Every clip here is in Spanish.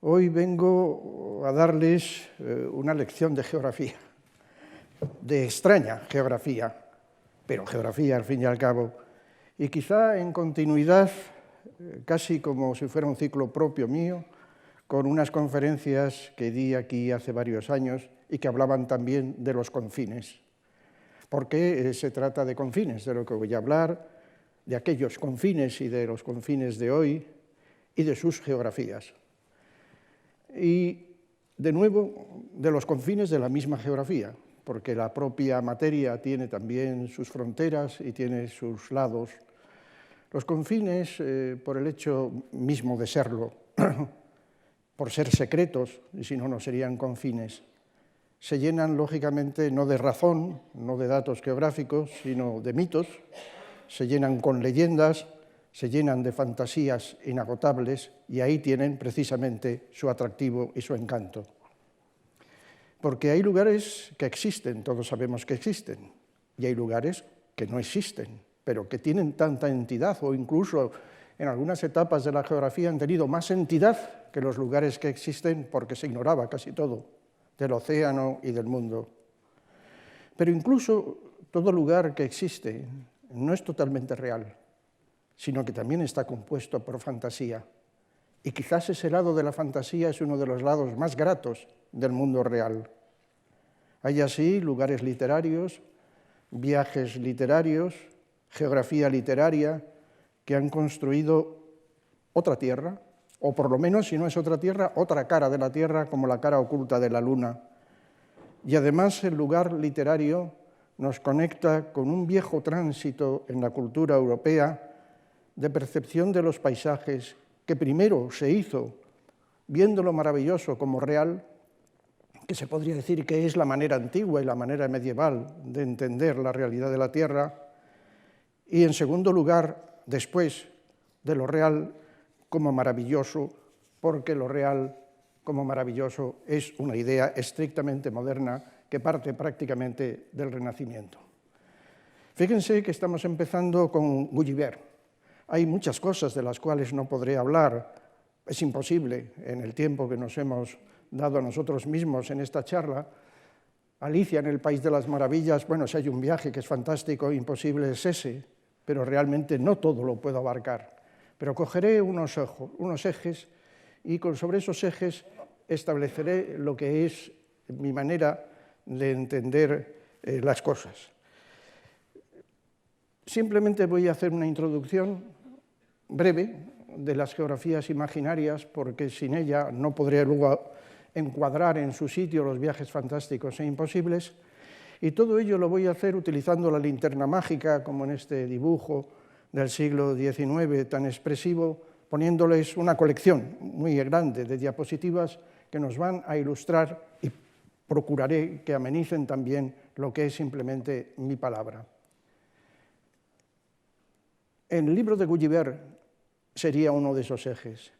Hoy vengo a darles una lección de geografía, de extraña geografía, pero geografía al fin y al cabo, y quizá en continuidad, casi como si fuera un ciclo propio mío, con unas conferencias que di aquí hace varios años y que hablaban también de los confines. ¿Por qué se trata de confines? De lo que voy a hablar, de aquellos confines y de los confines de hoy y de sus geografías. Y, de nuevo, de los confines de la misma geografía, porque la propia materia tiene también sus fronteras y tiene sus lados. Los confines, por el hecho mismo de serlo, por ser secretos, y si no, no serían confines, se llenan, lógicamente, no de razón, no de datos geográficos, sino de mitos, se llenan con leyendas, se llenan de fantasías inagotables y ahí tienen precisamente su atractivo y su encanto. Porque hay lugares que existen, todos sabemos que existen, y hay lugares que no existen, pero que tienen tanta entidad o incluso en algunas etapas de la geografía han tenido más entidad que los lugares que existen porque se ignoraba casi todo del océano y del mundo. Pero incluso todo lugar que existe no es totalmente real, sino que también está compuesto por fantasía. Y quizás ese lado de la fantasía es uno de los lados más gratos del mundo real. Hay así lugares literarios, viajes literarios, geografía literaria, que han construido otra tierra, o por lo menos, si no es otra tierra, otra cara de la tierra, como la cara oculta de la luna. Y además el lugar literario nos conecta con un viejo tránsito en la cultura europea de percepción de los paisajes, que primero se hizo viendo lo maravilloso como real, que se podría decir que es la manera antigua y la manera medieval de entender la realidad de la Tierra, y en segundo lugar, después de lo real como maravilloso, porque lo real como maravilloso es una idea estrictamente moderna que parte prácticamente del Renacimiento. Fíjense que estamos empezando con Gulliver. Hay muchas cosas de las cuales no podré hablar, es imposible en el tiempo que nos hemos dado a nosotros mismos en esta charla. Alicia en el País de las Maravillas, bueno, si hay un viaje que es fantástico, imposible es ese, pero realmente no todo lo puedo abarcar. Pero cogeré unos ejes y sobre esos ejes estableceré lo que es mi manera de entender las cosas. Simplemente voy a hacer una introducción breve de las geografías imaginarias, porque sin ella no podría luego encuadrar en su sitio los viajes fantásticos e imposibles, y todo ello lo voy a hacer utilizando la linterna mágica, como en este dibujo del siglo XIX tan expresivo, poniéndoles una colección muy grande de diapositivas que nos van a ilustrar y procuraré que amenicen también lo que es simplemente mi palabra. El libro de Gulliver sería uno de esos ejes.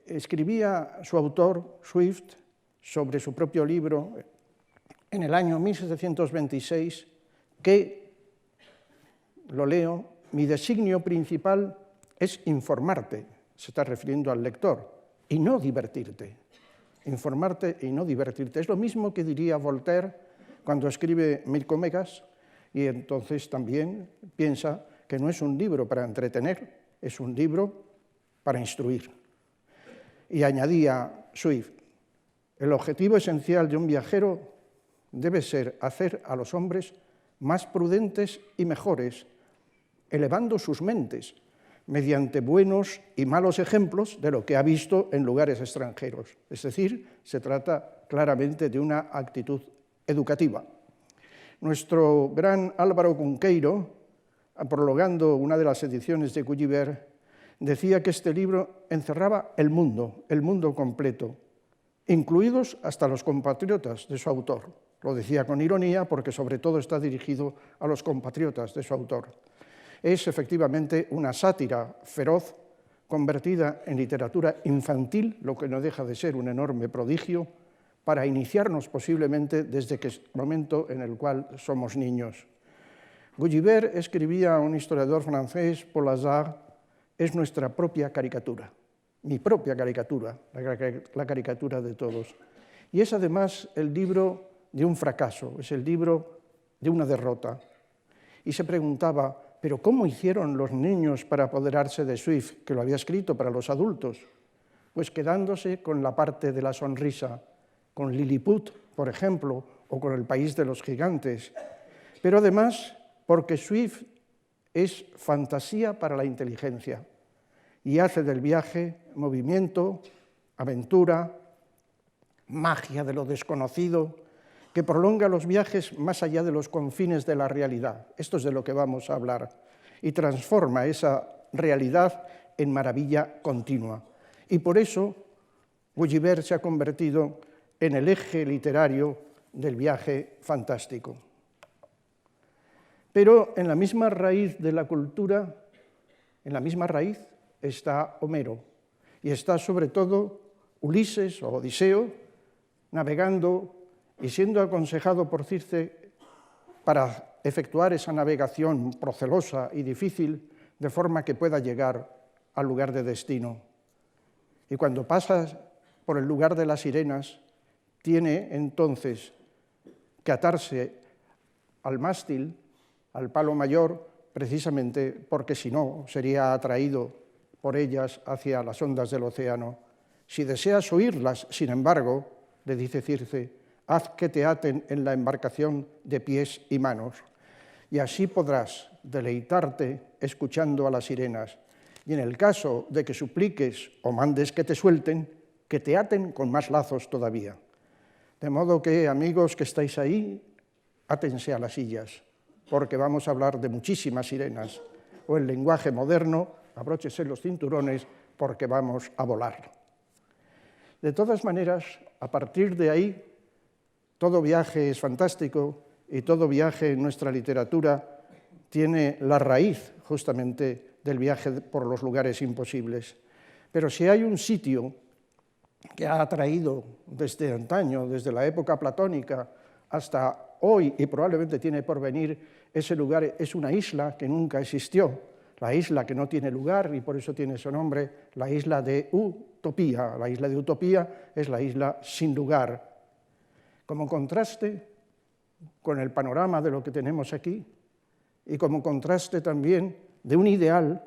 Escribía su autor, Swift, sobre su propio libro en el año 1726, que, lo leo, mi designio principal es informarte, se está refiriendo al lector, y no divertirte. Informarte y no divertirte. Es lo mismo que diría Voltaire cuando escribe Mil Comegas, y entonces también piensa que no es un libro para entretener, es un libro para instruir. Y añadía Swift, el objetivo esencial de un viajero debe ser hacer a los hombres más prudentes y mejores, elevando sus mentes mediante buenos y malos ejemplos de lo que ha visto en lugares extranjeros. Es decir, se trata claramente de una actitud educativa. Nuestro gran Álvaro Cunqueiro, prologando una de las ediciones de Gulliver, decía que este libro encerraba el mundo completo, incluidos hasta los compatriotas de su autor. Lo decía con ironía porque sobre todo está dirigido a los compatriotas de su autor. Es efectivamente una sátira feroz convertida en literatura infantil, lo que no deja de ser un enorme prodigio, para iniciarnos posiblemente desde el momento en el cual somos niños. Gulliver, escribía un historiador francés, Paul Hazard, es nuestra propia caricatura. mi propia caricatura, la caricatura de todos. Y es además el libro de un fracaso, es el libro de una derrota. Y se preguntaba, ¿pero cómo hicieron los niños para apoderarse de Swift, que lo había escrito para los adultos? Pues quedándose con la parte de la sonrisa, con Lilliput, por ejemplo, o con El país de los gigantes. Pero además, porque Swift es fantasía para la inteligencia y hace del viaje movimiento, aventura, magia de lo desconocido, que prolonga los viajes más allá de los confines de la realidad. Esto es de lo que vamos a hablar. Y transforma esa realidad en maravilla continua. Y por eso Gulliver se ha convertido en el eje literario del viaje fantástico. Pero en la misma raíz de la cultura, en la misma raíz está Homero, y está sobre todo Ulises o Odiseo navegando y siendo aconsejado por Circe para efectuar esa navegación procelosa y difícil de forma que pueda llegar al lugar de destino. Y cuando pasa por el lugar de las sirenas, tiene entonces que atarse al mástil, al palo mayor, precisamente porque si no sería atraído por ellas hacia las ondas del océano. Si deseas oírlas, sin embargo, le dice Circe, haz que te aten en la embarcación de pies y manos, y así podrás deleitarte escuchando a las sirenas. Y en el caso de que supliques o mandes que te suelten, que te aten con más lazos todavía. De modo que, amigos que estáis ahí, átense a las sillas, porque vamos a hablar de muchísimas sirenas, o en lenguaje moderno, abróchese los cinturones, porque vamos a volar. De todas maneras, a partir de ahí, todo viaje es fantástico y todo viaje en nuestra literatura tiene la raíz justamente del viaje por los lugares imposibles. Pero si hay un sitio que ha atraído desde antaño, desde la época platónica hasta hoy, y probablemente tiene por venir, ese lugar es una isla que nunca existió, la isla que no tiene lugar y por eso tiene su nombre, la isla de Utopía. La isla de Utopía es la isla sin lugar. Como contraste con el panorama de lo que tenemos aquí y como contraste también de un ideal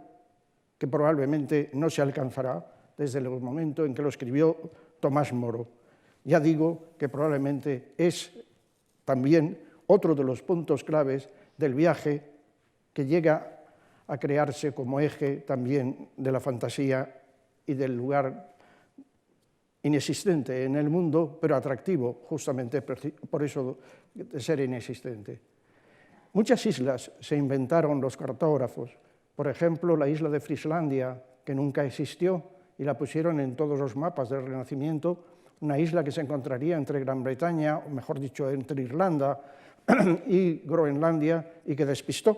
que probablemente no se alcanzará desde el momento en que lo escribió Tomás Moro. Ya digo que probablemente es también otro de los puntos claves del viaje que llega a crearse como eje también de la fantasía y del lugar inexistente en el mundo, pero atractivo justamente por eso de ser inexistente. Muchas islas se inventaron los cartógrafos. Por ejemplo, la isla de Frislandia, que nunca existió, y la pusieron en todos los mapas del Renacimiento, una isla que se encontraría entre Gran Bretaña, o mejor dicho, entre Irlanda y Groenlandia, y que despistó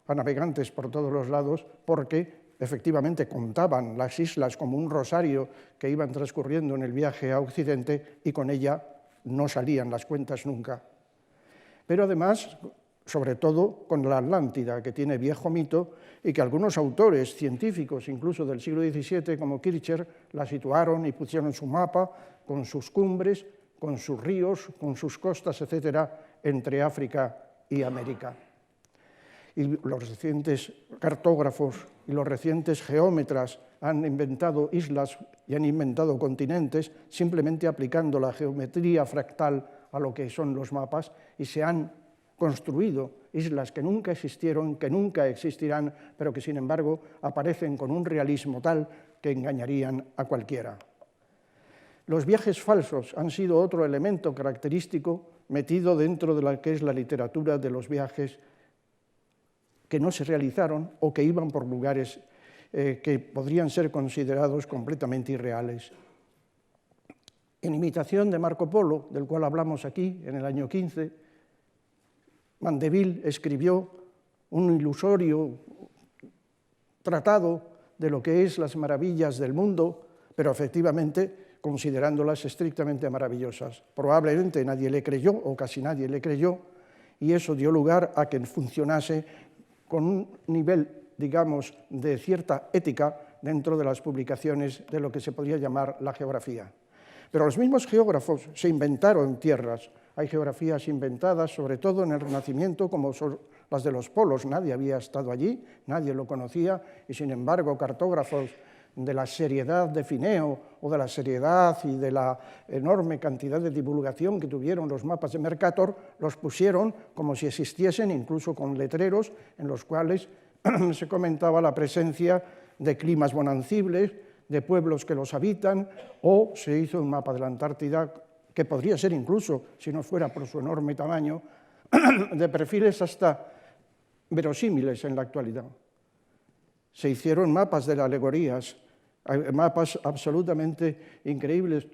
a navegantes por todos los lados porque efectivamente contaban las islas como un rosario que iban transcurriendo en el viaje a Occidente y con ella no salían las cuentas nunca. Pero además, sobre todo con la Atlántida, que tiene viejo mito y que algunos autores científicos, incluso del siglo XVII, como Kircher, la situaron y pusieron su mapa con sus cumbres, con sus ríos, con sus costas, etcétera, entre África y América. Y los recientes cartógrafos y los recientes geómetras han inventado islas y han inventado continentes simplemente aplicando la geometría fractal a lo que son los mapas y se han construido islas que nunca existieron, que nunca existirán, pero que sin embargo aparecen con un realismo tal que engañarían a cualquiera. Los viajes falsos han sido otro elemento característico metido dentro de lo que es la literatura de los viajes que no se realizaron o que iban por lugares que podrían ser considerados completamente irreales. En imitación de Marco Polo, del cual hablamos aquí en el año 15, Mandeville escribió un ilusorio tratado de lo que es las maravillas del mundo, pero efectivamente considerándolas estrictamente maravillosas. Probablemente nadie le creyó, o casi nadie le creyó, y eso dio lugar a que funcionase con un nivel, digamos, de cierta ética, dentro de las publicaciones de lo que se podría llamar la geografía. Pero los mismos geógrafos se inventaron tierras. Hay geografías inventadas, sobre todo en el Renacimiento, como son las de los polos. Nadie había estado allí, nadie lo conocía, y sin embargo cartógrafos de la seriedad de Fineo o de la seriedad y de la enorme cantidad de divulgación que tuvieron los mapas de Mercator, los pusieron como si existiesen, incluso con letreros en los cuales se comentaba la presencia de climas bonancibles, de pueblos que los habitan, o se hizo un mapa de la Antártida que podría ser incluso, si no fuera por su enorme tamaño, de perfiles hasta verosímiles en la actualidad. Se hicieron mapas de alegorías, mapas absolutamente increíbles,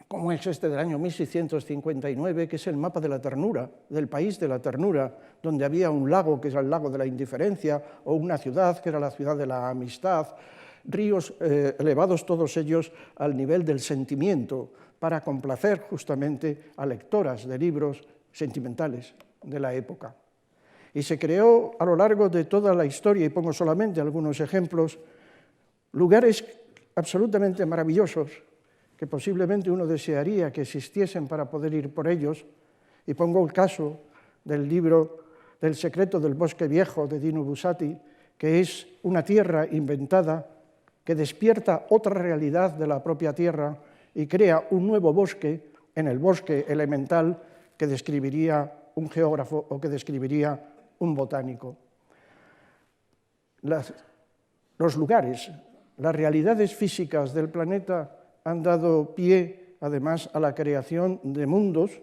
como es este del año 1659, que es el mapa de la ternura, del país de la ternura, donde había un lago, que era el lago de la indiferencia, o una ciudad, que era la ciudad de la amistad, ríos elevados todos ellos al nivel del sentimiento, para complacer justamente a lectoras de libros sentimentales de la época. Y se creó a lo largo de toda la historia, y pongo solamente algunos ejemplos, lugares absolutamente maravillosos que posiblemente uno desearía que existiesen para poder ir por ellos. Y pongo el caso del libro del secreto del bosque viejo de Dino Buzzati, que es una tierra inventada que despierta otra realidad de la propia tierra y crea un nuevo bosque en el bosque elemental que describiría un geógrafo o que describiría un botánico. Los lugares, las realidades físicas del planeta han dado pie, además, a la creación de mundos,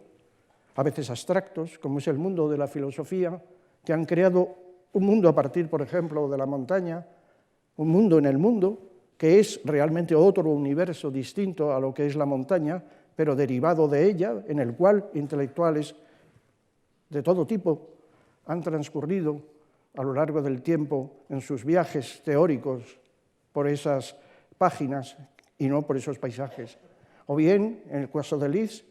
a veces abstractos, como es el mundo de la filosofía, que han creado un mundo a partir, por ejemplo, de la montaña, un mundo en el mundo, que es realmente otro universo distinto a lo que es la montaña, pero derivado de ella, en el cual intelectuales de todo tipo han transcurrido a lo largo del tiempo en sus viajes teóricos por esas páginas y no por esos paisajes. O bien, en el caso de Liszt,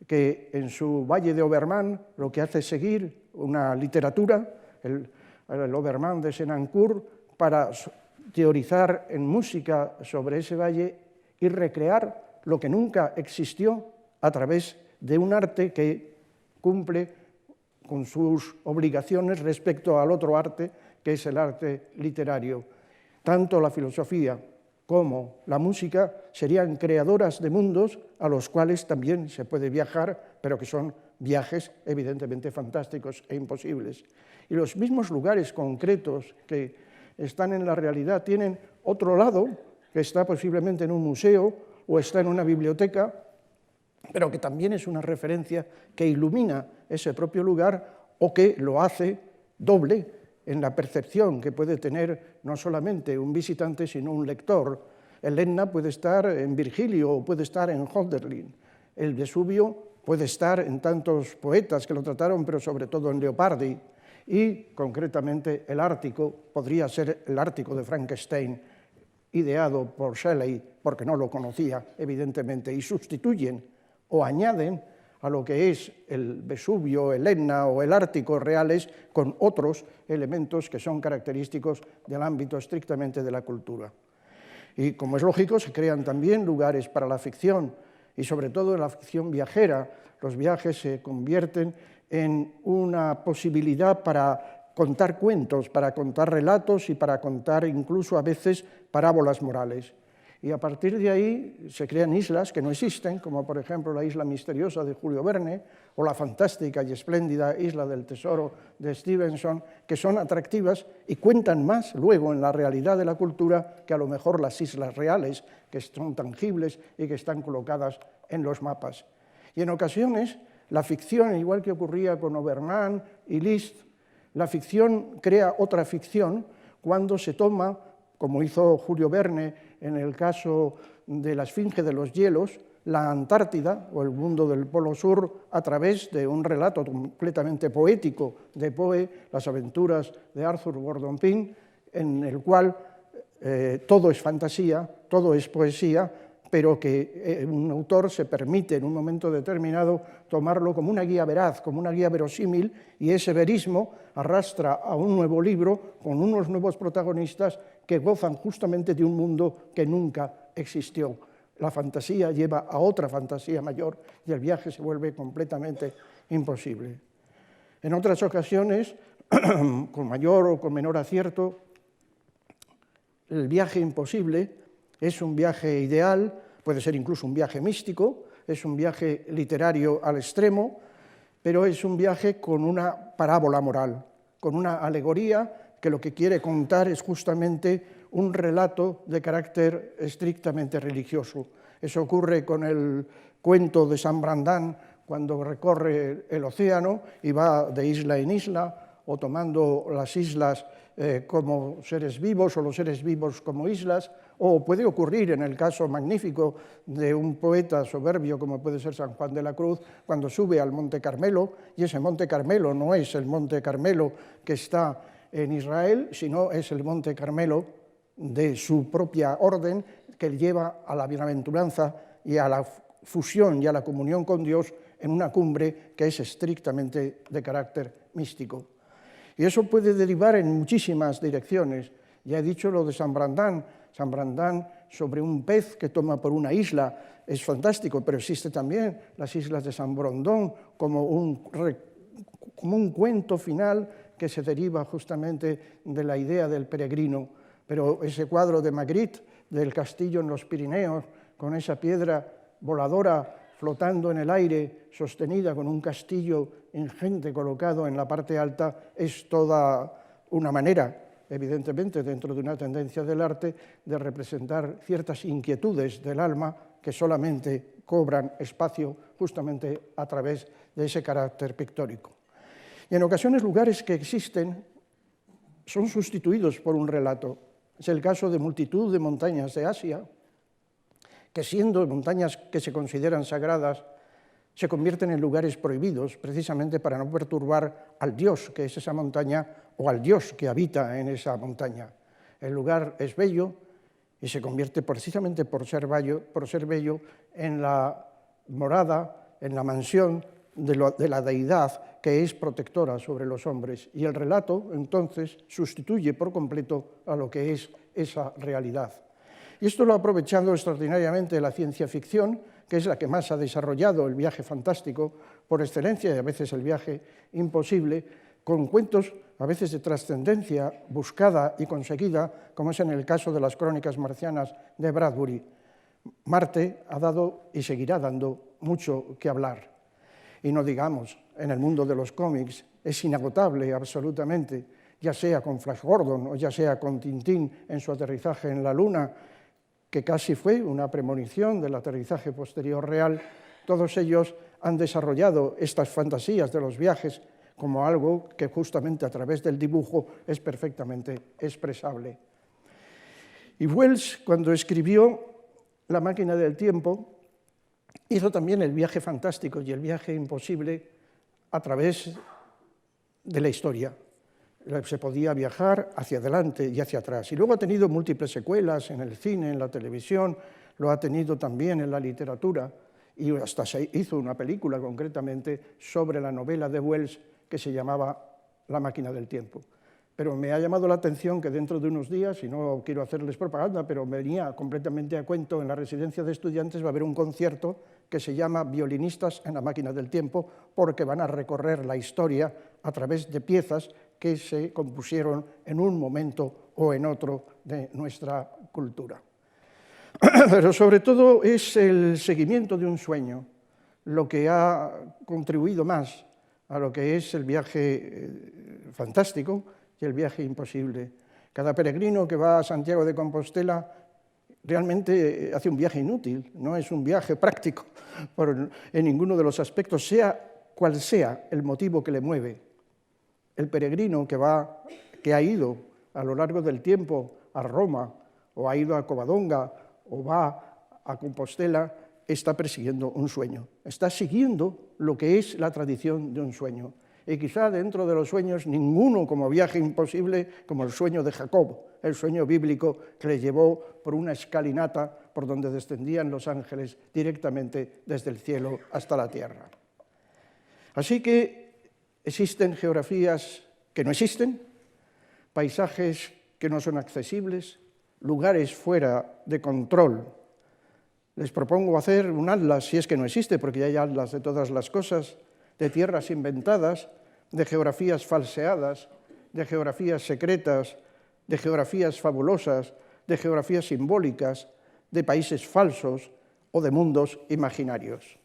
que en su Valle de Obermann lo que hace es seguir una literatura, el Obermann de Senancourt, para teorizar en música sobre ese valle y recrear lo que nunca existió a través de un arte que cumple con sus obligaciones respecto al otro arte, que es el arte literario. Tanto la filosofía como la música serían creadoras de mundos a los cuales también se puede viajar, pero que son viajes evidentemente fantásticos e imposibles. Y los mismos lugares concretos que están en la realidad tienen otro lado, que está posiblemente en un museo o está en una biblioteca, pero que también es una referencia que ilumina ese propio lugar o que lo hace doble en la percepción que puede tener no solamente un visitante, sino un lector. El Etna puede estar en Virgilio o puede estar en Hölderlin. El Vesubio puede estar en tantos poetas que lo trataron, pero sobre todo en Leopardi. Y, concretamente, el Ártico podría ser el Ártico de Frankenstein, ideado por Shelley, porque no lo conocía, evidentemente, y sustituyen o añaden a lo que es el Vesubio, el Etna o el Ártico reales con otros elementos que son característicos del ámbito estrictamente de la cultura. Y, como es lógico, se crean también lugares para la ficción, y sobre todo en la ficción viajera. Los viajes se convierten en una posibilidad para contar cuentos, para contar relatos y para contar incluso a veces parábolas morales. Y a partir de ahí se crean islas que no existen, como por ejemplo la isla misteriosa de Julio Verne o la fantástica y espléndida isla del tesoro de Stevenson, que son atractivas y cuentan más luego en la realidad de la cultura que a lo mejor las islas reales, que son tangibles y que están colocadas en los mapas. Y en ocasiones la ficción, igual que ocurría con Obermann y Liszt, la ficción crea otra ficción cuando se toma, como hizo Julio Verne en el caso de la Esfinge de los hielos, la Antártida o el mundo del Polo Sur a través de un relato completamente poético de Poe, Las aventuras de Arthur Gordon Pym, en el cual todo es fantasía, todo es poesía, pero que un autor se permite en un momento determinado tomarlo como una guía veraz, como una guía verosímil, y ese verismo arrastra a un nuevo libro con unos nuevos protagonistas que gozan justamente de un mundo que nunca existió. La fantasía lleva a otra fantasía mayor y el viaje se vuelve completamente imposible. En otras ocasiones, con mayor o con menor acierto, el viaje imposible es un viaje ideal, puede ser incluso un viaje místico, es un viaje literario al extremo, pero es un viaje con una parábola moral, con una alegoría que lo que quiere contar es justamente un relato de carácter estrictamente religioso. Eso ocurre con el cuento de San Brandán, cuando recorre el océano y va de isla en isla, o tomando las islas como seres vivos o los seres vivos como islas, o puede ocurrir en el caso magnífico de un poeta soberbio como puede ser San Juan de la Cruz, cuando sube al Monte Carmelo, y ese Monte Carmelo no es el Monte Carmelo que está en Israel, sino es el Monte Carmelo de su propia orden, que lleva a la bienaventuranza y a la fusión y a la comunión con Dios en una cumbre que es estrictamente de carácter místico. Y eso puede derivar en muchísimas direcciones. Ya he dicho lo de San Brandán sobre un pez que toma por una isla, es fantástico, pero existe también las islas de San Borondón como un cuento final que se deriva justamente de la idea del peregrino. Pero ese cuadro de Magritte, del castillo en los Pirineos, con esa piedra voladora flotando en el aire, sostenida con un castillo ingente colocado en la parte alta, es toda una manera, evidentemente dentro de una tendencia del arte, de representar ciertas inquietudes del alma que solamente cobran espacio justamente a través de ese carácter pictórico. Y en ocasiones lugares que existen son sustituidos por un relato. Es el caso de multitud de montañas de Asia, que siendo montañas que se consideran sagradas, se convierten en lugares prohibidos, precisamente para no perturbar al dios que es esa montaña o al dios que habita en esa montaña. El lugar es bello y se convierte precisamente por ser bello en la morada, en la mansión de la deidad que es protectora sobre los hombres. Y el relato, entonces, sustituye por completo a lo que es esa realidad. Y esto lo ha aprovechado extraordinariamente la ciencia ficción, que es la que más ha desarrollado el viaje fantástico por excelencia y a veces el viaje imposible, con cuentos a veces de trascendencia buscada y conseguida, como es en el caso de las Crónicas marcianas de Bradbury. Marte ha dado y seguirá dando mucho que hablar. Y no digamos, en el mundo de los cómics es inagotable absolutamente, ya sea con Flash Gordon o ya sea con Tintín en su aterrizaje en la Luna, que casi fue una premonición del aterrizaje posterior real. Todos ellos han desarrollado estas fantasías de los viajes como algo que justamente a través del dibujo es perfectamente expresable. Y Wells, cuando escribió La máquina del tiempo, hizo también el viaje fantástico y el viaje imposible a través de la historia. Se podía viajar hacia adelante y hacia atrás. Y luego ha tenido múltiples secuelas en el cine, en la televisión, lo ha tenido también en la literatura, y hasta se hizo una película concretamente sobre la novela de Wells que se llamaba La máquina del tiempo. Pero me ha llamado la atención que dentro de unos días, y no quiero hacerles propaganda, pero venía completamente a cuento, en la residencia de estudiantes va a haber un concierto que se llama Violinistas en la máquina del tiempo, porque van a recorrer la historia a través de piezas que se compusieron en un momento o en otro de nuestra cultura. Pero sobre todo es el seguimiento de un sueño lo que ha contribuido más a lo que es el viaje fantástico y el viaje imposible. Cada peregrino que va a Santiago de Compostela realmente hace un viaje inútil, no es un viaje práctico en ninguno de los aspectos, sea cual sea el motivo que le mueve. El peregrino que ha ido a lo largo del tiempo a Roma, o ha ido a Covadonga, o va a Compostela, está persiguiendo un sueño, está siguiendo lo que es la tradición de un sueño. Y quizá dentro de los sueños ninguno como viaje imposible como el sueño de Jacob, el sueño bíblico que le llevó por una escalinata por donde descendían los ángeles directamente desde el cielo hasta la tierra. Así que existen geografías que no existen, paisajes que no son accesibles, lugares fuera de control. Les propongo hacer un atlas, si es que no existe, porque ya hay atlas de todas las cosas, de tierras inventadas, de geografías falseadas, de geografías secretas, de geografías fabulosas, de geografías simbólicas, de países falsos o de mundos imaginarios.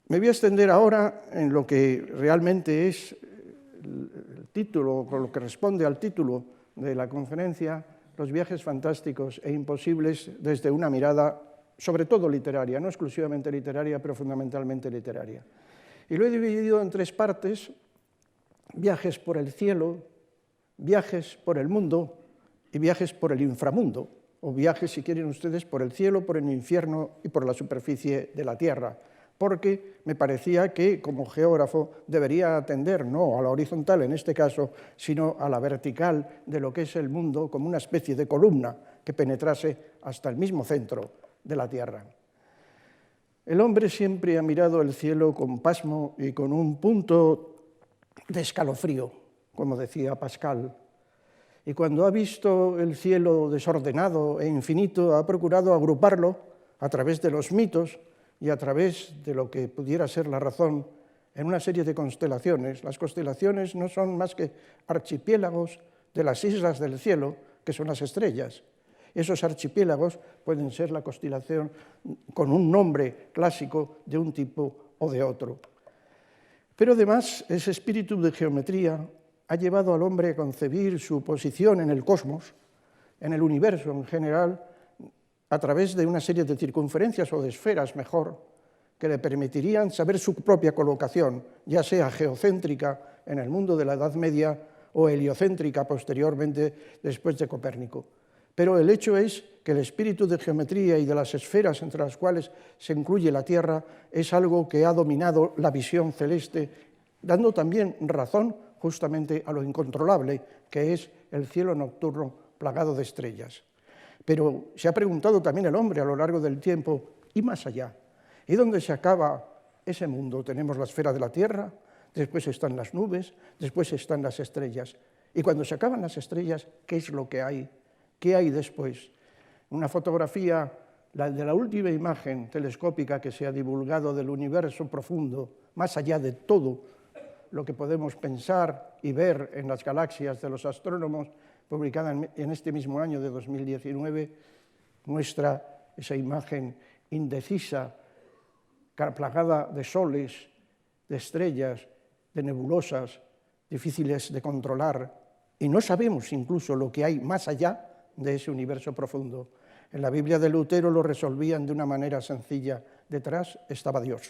Me voy a extender ahora en lo que realmente es el título, con lo que responde al título de la conferencia, los viajes fantásticos e imposibles desde una mirada, sobre todo literaria, no exclusivamente literaria, pero fundamentalmente literaria. Y lo he dividido en tres partes: viajes por el cielo, viajes por el mundo y viajes por el inframundo, o viajes, si quieren ustedes, por el cielo, por el infierno y por la superficie de la tierra, porque me parecía que, como geógrafo, debería atender no a la horizontal en este caso, sino a la vertical de lo que es el mundo, como una especie de columna que penetrase hasta el mismo centro de la tierra. El hombre siempre ha mirado el cielo con pasmo y con un punto de escalofrío, como decía Pascal. Y cuando ha visto el cielo desordenado e infinito, ha procurado agruparlo a través de los mitos y a través de lo que pudiera ser la razón en una serie de constelaciones. Las constelaciones no son más que archipiélagos de las islas del cielo, que son las estrellas. Esos archipiélagos pueden ser la constelación con un nombre clásico de un tipo o de otro. Pero además, ese espíritu de geometría ha llevado al hombre a concebir su posición en el cosmos, en el universo en general, a través de una serie de circunferencias o de esferas, mejor, que le permitirían saber su propia colocación, ya sea geocéntrica en el mundo de la Edad Media o heliocéntrica posteriormente después de Copérnico. Pero el hecho es que el espíritu de geometría y de las esferas entre las cuales se incluye la Tierra es algo que ha dominado la visión celeste, dando también razón justamente a lo incontrolable, que es el cielo nocturno plagado de estrellas. Pero se ha preguntado también el hombre a lo largo del tiempo, ¿y más allá? ¿Y dónde se acaba ese mundo? Tenemos la esfera de la Tierra, después están las nubes, después están las estrellas. Y cuando se acaban las estrellas, ¿qué es lo que hay? ¿Qué hay después? Una fotografía, la de la última imagen telescópica que se ha divulgado del universo profundo, más allá de todo lo que podemos pensar y ver en las galaxias de los astrónomos, publicada en este mismo año de 2019, muestra esa imagen indecisa, plagada de soles, de estrellas, de nebulosas, difíciles de controlar, y no sabemos incluso lo que hay más allá de ese universo profundo. En la Biblia de Lutero lo resolvían de una manera sencilla: detrás estaba Dios,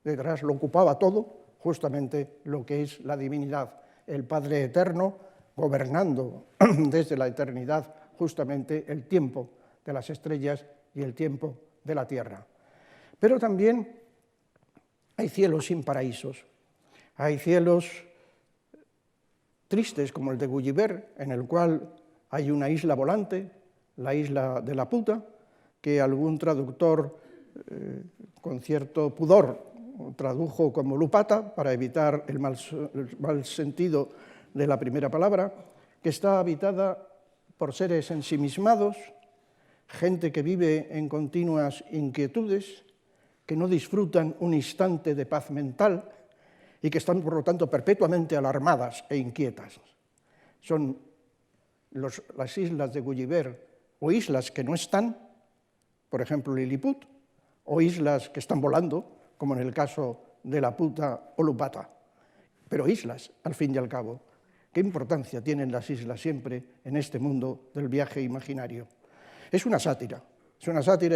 detrás lo ocupaba todo, justamente lo que es la divinidad, el Padre Eterno, gobernando desde la eternidad justamente el tiempo de las estrellas y el tiempo de la tierra. Pero también hay cielos sin paraísos, hay cielos tristes como el de Gulliver, en el cual hay una isla volante, la isla de la puta, que algún traductor con cierto pudor tradujo como lupata para evitar el mal sentido de la primera palabra, que está habitada por seres ensimismados, gente que vive en continuas inquietudes, que no disfrutan un instante de paz mental y que están, por lo tanto, perpetuamente alarmadas e inquietas. Son las islas de Gulliver, o islas que no están, por ejemplo Lilliput, o islas que están volando, como en el caso de la puta o Lupata, pero islas, al fin y al cabo. ¿Qué importancia tienen las islas siempre en este mundo del viaje imaginario? Es una sátira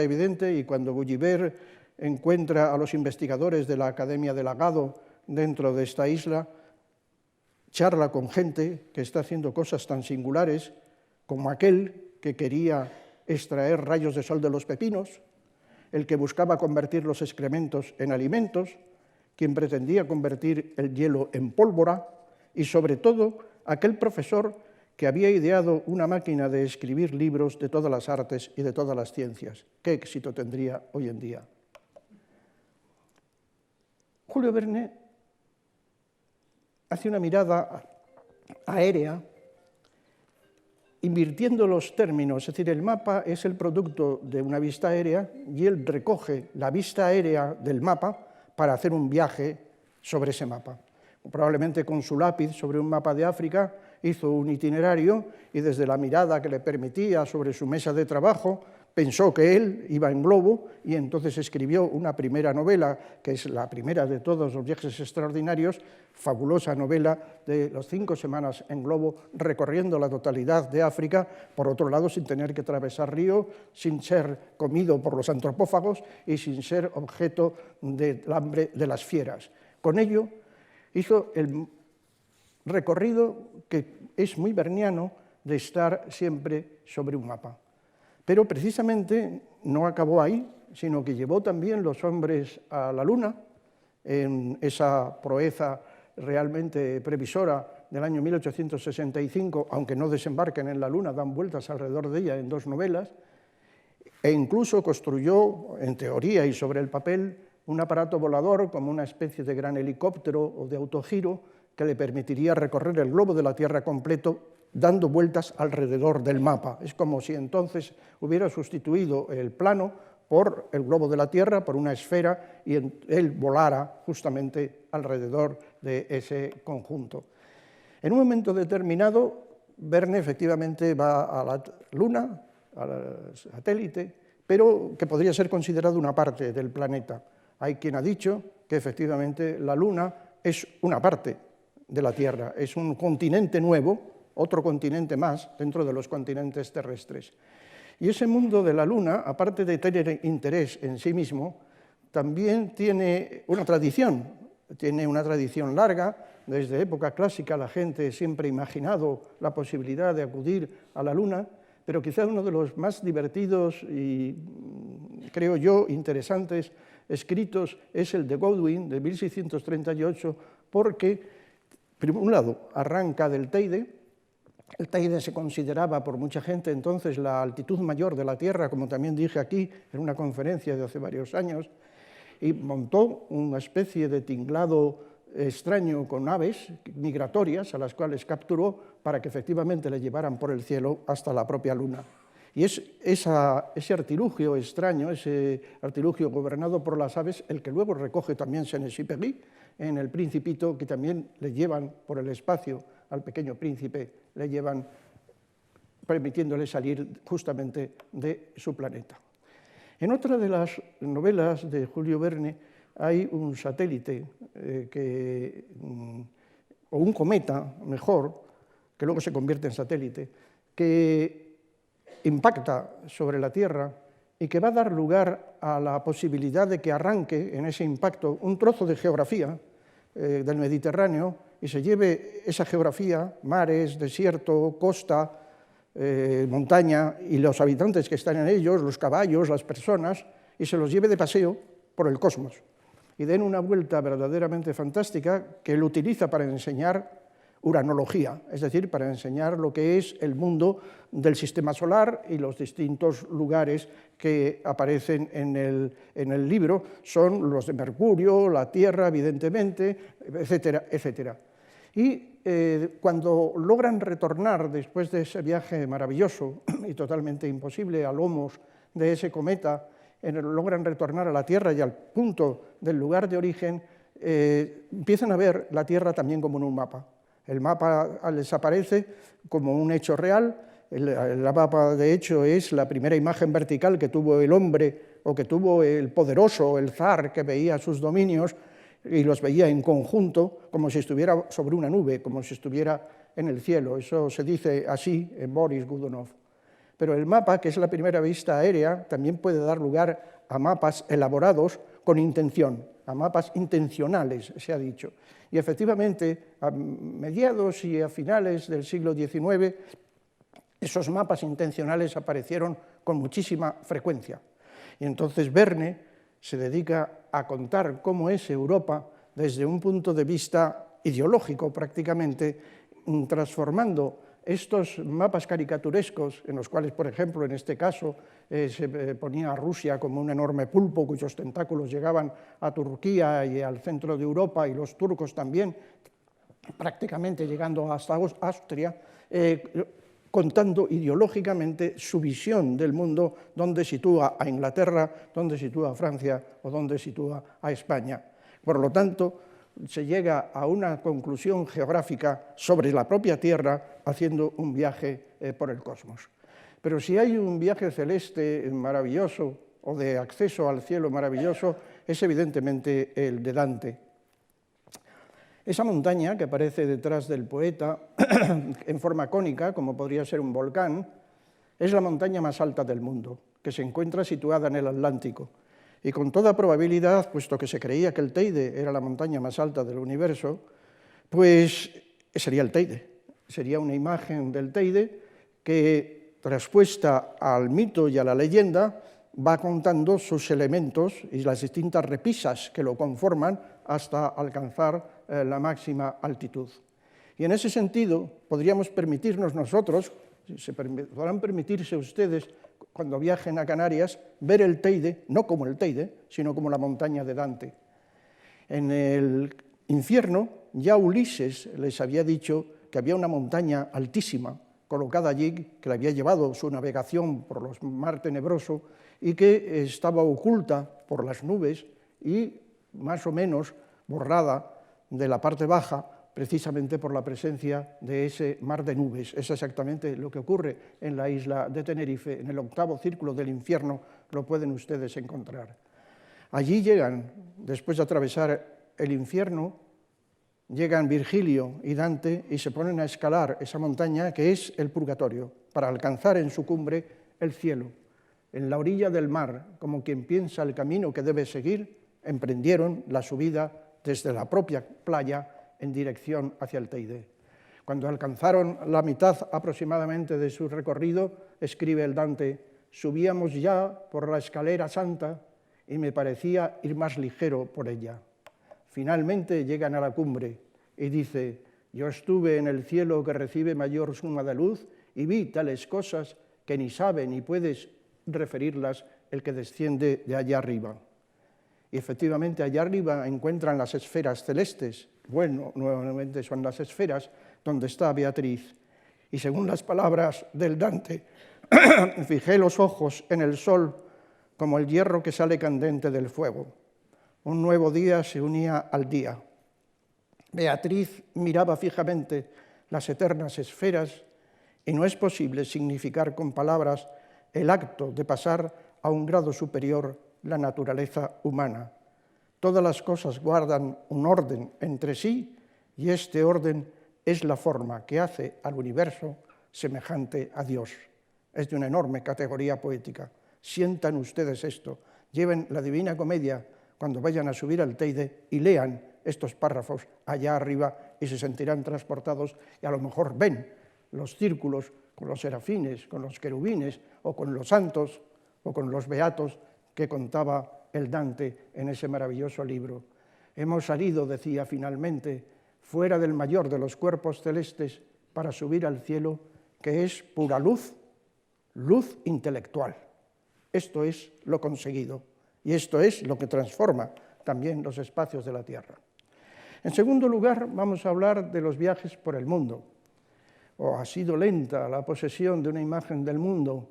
evidente, y cuando Gulliver encuentra a los investigadores de la Academia de Lagado dentro de esta isla, charla con gente que está haciendo cosas tan singulares como aquel que quería extraer rayos de sol de los pepinos, el que buscaba convertir los excrementos en alimentos, quien pretendía convertir el hielo en pólvora, y sobre todo aquel profesor que había ideado una máquina de escribir libros de todas las artes y de todas las ciencias. ¿Qué éxito tendría hoy en día? Julio Verne hace una mirada aérea invirtiendo los términos, es decir, el mapa es el producto de una vista aérea y él recoge la vista aérea del mapa para hacer un viaje sobre ese mapa. Probablemente con su lápiz sobre un mapa de África hizo un itinerario y desde la mirada que le permitía sobre su mesa de trabajo pensó que él iba en globo y entonces escribió una primera novela, que es la primera de todos los viajes extraordinarios, fabulosa novela de las 5 semanas en globo recorriendo la totalidad de África, por otro lado sin tener que atravesar río, sin ser comido por los antropófagos y sin ser objeto del hambre de las fieras. Con ello hizo el recorrido que es muy berniano de estar siempre sobre un mapa. Pero precisamente no acabó ahí, sino que llevó también los hombres a la Luna, en esa proeza realmente previsora del año 1865, aunque no desembarquen en la Luna, dan vueltas alrededor de ella en 2 novelas, e incluso construyó, en teoría y sobre el papel, un aparato volador como una especie de gran helicóptero o de autogiro que le permitiría recorrer el globo de la Tierra completo dando vueltas alrededor del mapa. Es como si entonces hubiera sustituido el plano por el globo de la Tierra, por una esfera, y él volara justamente alrededor de ese conjunto. En un momento determinado, Verne efectivamente va a la Luna, al satélite, pero que podría ser considerado una parte del planeta. Hay quien ha dicho que efectivamente la Luna es una parte de la Tierra, es un continente nuevo, otro continente más dentro de los continentes terrestres. Y ese mundo de la Luna, aparte de tener interés en sí mismo, también tiene una tradición larga. Desde época clásica la gente siempre ha imaginado la posibilidad de acudir a la Luna, pero quizá uno de los más divertidos y, creo yo, interesantes escritos es el de Godwin, de 1638, porque, por un lado, arranca del Teide. El Teide se consideraba por mucha gente entonces la altitud mayor de la Tierra, como también dije aquí en una conferencia de hace varios años, y montó una especie de tinglado extraño con aves migratorias a las cuales capturó para que efectivamente le llevaran por el cielo hasta la propia Luna. Y es ese artilugio extraño, ese artilugio gobernado por las aves, el que luego recoge también Saint-Exupéry en El Principito, que también le llevan por el espacio al pequeño príncipe, le llevan permitiéndole salir justamente de su planeta. En otra de las novelas de Julio Verne hay un satélite, o un cometa, mejor, que luego se convierte en satélite, que impacta sobre la Tierra y que va a dar lugar a la posibilidad de que arranque en ese impacto un trozo de geografía del Mediterráneo y se lleve esa geografía, mares, desierto, costa, montaña y los habitantes que están en ellos, los caballos, las personas, y se los lleve de paseo por el cosmos. Y den una vuelta verdaderamente fantástica que él utiliza para enseñar uranología, es decir, para enseñar lo que es el mundo del sistema solar y los distintos lugares que aparecen en el libro, son los de Mercurio, la Tierra, evidentemente, etcétera, etcétera. Y cuando logran retornar después de ese viaje maravilloso y totalmente imposible a lomos de ese cometa, logran retornar a la Tierra y al punto del lugar de origen, empiezan a ver la Tierra también como en un mapa. El mapa les aparece como un hecho real. El mapa, de hecho, es la primera imagen vertical que tuvo el hombre o que tuvo el poderoso, el zar, que veía sus dominios y los veía en conjunto, como si estuviera sobre una nube, como si estuviera en el cielo. Eso se dice así en Boris Godunov. Pero el mapa, que es la primera vista aérea, también puede dar lugar a mapas elaborados con intención, a mapas intencionales, se ha dicho. Y efectivamente, a mediados y a finales del siglo XIX, esos mapas intencionales aparecieron con muchísima frecuencia. Y entonces Verne se dedica a contar cómo es Europa desde un punto de vista ideológico prácticamente, transformando estos mapas caricaturescos, en los cuales, por ejemplo, en este caso, se ponía a Rusia como un enorme pulpo cuyos tentáculos llegaban a Turquía y al centro de Europa, y los turcos también, prácticamente llegando hasta Austria, contando ideológicamente su visión del mundo, dónde sitúa a Inglaterra, dónde sitúa a Francia o dónde sitúa a España. Por lo tanto, se llega a una conclusión geográfica sobre la propia Tierra haciendo un viaje por el cosmos. Pero si hay un viaje celeste maravilloso o de acceso al cielo maravilloso, es evidentemente el de Dante. Esa montaña que aparece detrás del poeta en forma cónica, como podría ser un volcán, es la montaña más alta del mundo, que se encuentra situada en el Atlántico. Y con toda probabilidad, puesto que se creía que el Teide era la montaña más alta del universo, pues sería el Teide. Sería una imagen del Teide que, traspuesta al mito y a la leyenda, va contando sus elementos y las distintas repisas que lo conforman hasta alcanzar la máxima altitud. Y en ese sentido, podríamos permitirnos nosotros, podrán permitirse ustedes, cuando viajen a Canarias, ver el Teide, no como el Teide, sino como la montaña de Dante. En el infierno, ya Ulises les había dicho que había una montaña altísima colocada allí, que le había llevado su navegación por los mar tenebroso y que estaba oculta por las nubes y más o menos borrada de la parte baja, precisamente por la presencia de ese mar de nubes. Es exactamente lo que ocurre en la isla de Tenerife, en el 8º círculo del infierno, lo pueden ustedes encontrar. Allí llegan, después de atravesar el infierno, llegan Virgilio y Dante y se ponen a escalar esa montaña que es el purgatorio, para alcanzar en su cumbre el cielo. En la orilla del mar, como quien piensa el camino que debe seguir, emprendieron la subida desde la propia playa en dirección hacia el Teide. Cuando alcanzaron la mitad aproximadamente de su recorrido, escribe el Dante: subíamos ya por la escalera santa y me parecía ir más ligero por ella. Finalmente llegan a la cumbre y dice: yo estuve en el cielo que recibe mayor suma de luz y vi tales cosas que ni sabe ni puedes referirlas el que desciende de allá arriba. Y efectivamente allá arriba encuentran las esferas celestes. Bueno, nuevamente son las esferas donde está Beatriz. Y según las palabras del Dante, fijé los ojos en el sol como el hierro que sale candente del fuego. Un nuevo día se unía al día. Beatriz miraba fijamente las eternas esferas y no es posible significar con palabras el acto de pasar a un grado superior la naturaleza humana. Todas las cosas guardan un orden entre sí y este orden es la forma que hace al universo semejante a Dios. Es de una enorme categoría poética. Sientan ustedes esto, lleven la Divina Comedia cuando vayan a subir al Teide y lean estos párrafos allá arriba y se sentirán transportados y a lo mejor ven los círculos con los serafines, con los querubines o con los santos o con los beatos que contaba el Dante en ese maravilloso libro. Hemos salido, decía finalmente, fuera del mayor de los cuerpos celestes para subir al cielo, que es pura luz, luz intelectual. Esto es lo conseguido y esto es lo que transforma también los espacios de la Tierra. En segundo lugar, vamos a hablar de los viajes por el mundo. Ha sido lenta la posesión de una imagen del mundo,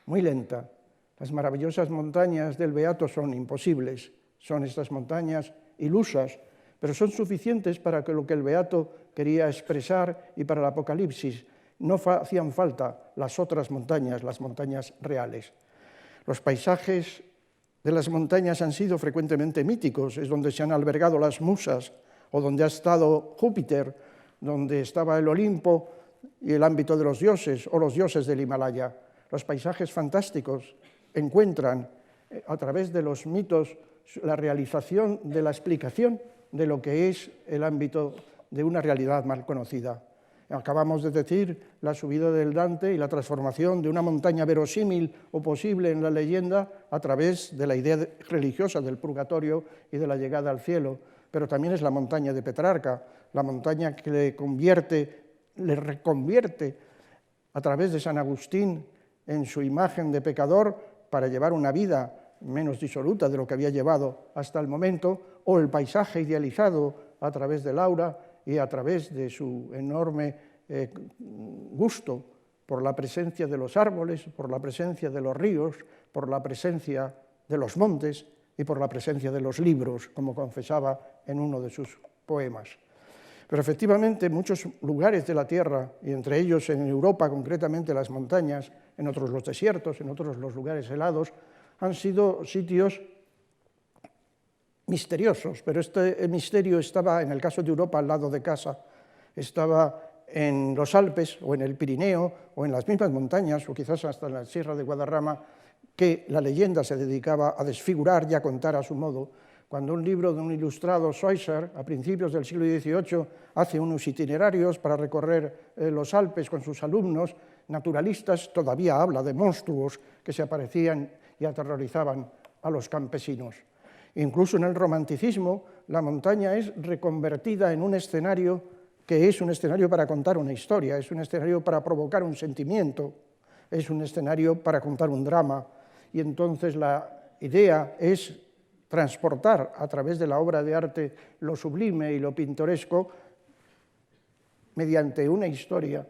muy lenta. Las maravillosas montañas del Beato son imposibles, son estas montañas ilusas, pero son suficientes para que lo que el Beato quería expresar y para el Apocalipsis. No hacían falta las otras montañas, las montañas reales. Los paisajes de las montañas han sido frecuentemente míticos, es donde se han albergado las musas o donde ha estado Júpiter, donde estaba el Olimpo y el ámbito de los dioses o los dioses del Himalaya. Los paisajes fantásticos encuentran a través de los mitos la realización de la explicación de lo que es el ámbito de una realidad mal conocida. Acabamos de decir la subida del Dante y la transformación de una montaña verosímil o posible en la leyenda a través de la idea religiosa del purgatorio y de la llegada al cielo, pero también es la montaña de Petrarca, la montaña que le reconvierte a través de San Agustín en su imagen de pecador para llevar una vida menos disoluta de lo que había llevado hasta el momento, o el paisaje idealizado a través de Laura y a través de su enorme gusto por la presencia de los árboles, por la presencia de los ríos, por la presencia de los montes y por la presencia de los libros, como confesaba en uno de sus poemas. Pero efectivamente muchos lugares de la Tierra, y entre ellos en Europa concretamente las montañas, en otros los desiertos, en otros los lugares helados, han sido sitios misteriosos, pero este misterio estaba, en el caso de Europa, al lado de casa, estaba en los Alpes o en el Pirineo o en las mismas montañas o quizás hasta en la Sierra de Guadarrama, que la leyenda se dedicaba a desfigurar y a contar a su modo. Cuando un libro de un ilustrado Schweitzer, a principios del siglo XVIII, hace unos itinerarios para recorrer los Alpes con sus alumnos naturalistas, todavía habla de monstruos que se aparecían y aterrorizaban a los campesinos. Incluso en el romanticismo, la montaña es reconvertida en un escenario que es un escenario para contar una historia, es un escenario para provocar un sentimiento, es un escenario para contar un drama. Y entonces la idea es transportar a través de la obra de arte lo sublime y lo pintoresco mediante una historia,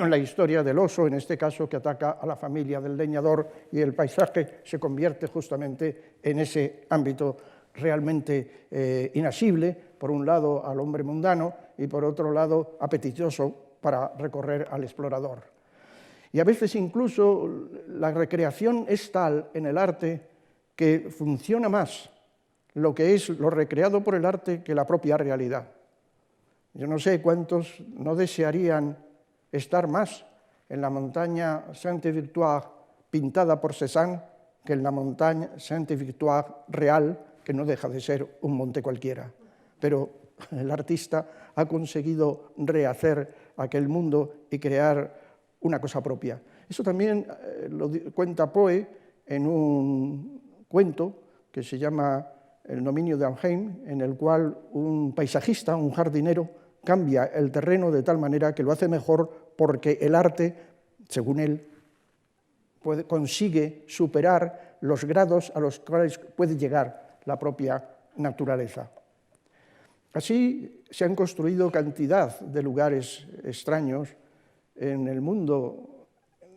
la historia del oso, en este caso, que ataca a la familia del leñador, y el paisaje se convierte justamente en ese ámbito realmente inasible, por un lado al hombre mundano y por otro lado apetitoso para recorrer al explorador. Y a veces incluso la recreación es tal en el arte que funciona más lo que es lo recreado por el arte que la propia realidad. Yo no sé cuántos no desearían estar más en la montaña Sainte-Victoire pintada por Cézanne que en la montaña Sainte-Victoire real, que no deja de ser un monte cualquiera. Pero el artista ha conseguido rehacer aquel mundo y crear una cosa propia. Eso también lo cuenta Poe en un cuento que se llama El dominio de Alheim, en el cual un paisajista, un jardinero, cambia el terreno de tal manera que lo hace mejor porque el arte, según él, consigue superar los grados a los cuales puede llegar la propia naturaleza. Así se han construido cantidad de lugares extraños en el mundo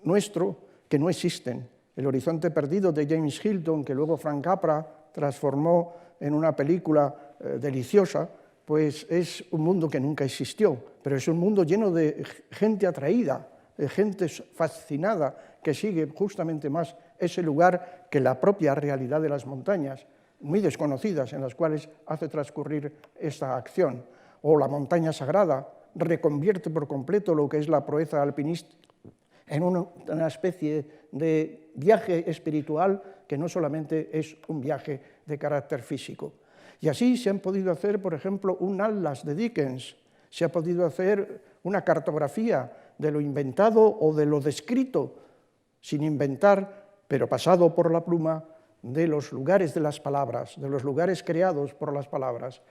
nuestro que no existen. El horizonte perdido de James Hilton, que luego Frank Capra transformó en una película deliciosa, pues es un mundo que nunca existió, pero es un mundo lleno de gente atraída, de gente fascinada, que sigue justamente más ese lugar que la propia realidad de las montañas, muy desconocidas, en las cuales hace transcurrir esta acción. O la montaña sagrada reconvierte por completo lo que es la proeza alpinista en una especie de viaje espiritual que no solamente es un viaje de carácter físico. Y así se han podido hacer, por ejemplo, un atlas de Dickens, se ha podido hacer una cartografía de lo inventado o de lo descrito, sin inventar, pero pasado por la pluma, de los lugares de las palabras, de los lugares creados por las palabras.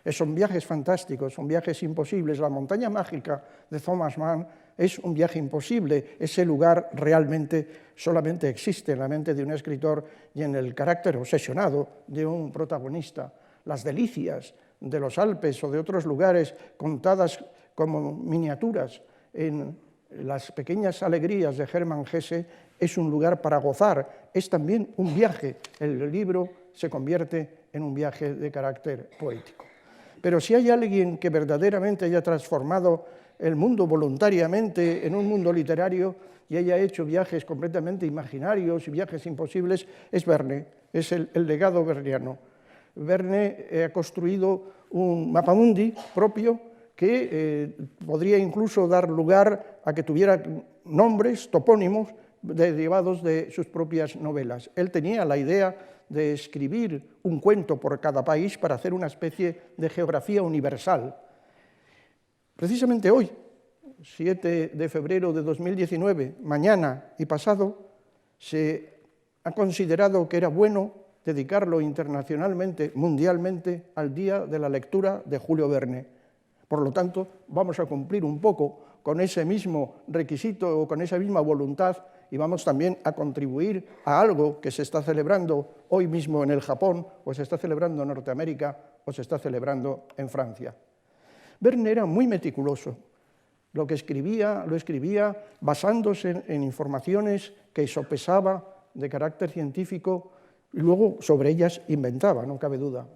Son viajes fantásticos, son viajes imposibles. La montaña mágica de Thomas Mann es un viaje imposible. Ese lugar realmente solamente existe en la mente de un escritor y en el carácter obsesionado de un protagonista. Las delicias de los Alpes o de otros lugares contadas como miniaturas en las pequeñas alegrías de Hermann Hesse es un lugar para gozar, es también un viaje. El libro se convierte en un viaje de carácter poético. Pero si hay alguien que verdaderamente haya transformado el mundo voluntariamente en un mundo literario y haya hecho viajes completamente imaginarios y viajes imposibles, es Verne, es el legado verniano. Verne ha construido un mapamundi propio que podría incluso dar lugar a que tuviera nombres, topónimos, derivados de sus propias novelas. Él tenía la idea de escribir un cuento por cada país para hacer una especie de geografía universal. Precisamente hoy, 7 de febrero de 2019, mañana y pasado, se ha considerado que era bueno dedicarlo internacionalmente, mundialmente, al Día de la Lectura de Julio Verne. Por lo tanto, vamos a cumplir un poco con ese mismo requisito o con esa misma voluntad y vamos también a contribuir a algo que se está celebrando hoy mismo en el Japón, o se está celebrando en Norteamérica, o se está celebrando en Francia. Verne era muy meticuloso. Lo que escribía, lo escribía basándose en informaciones que sopesaba de carácter científico y luego sobre ellas inventaba, no cabe duda.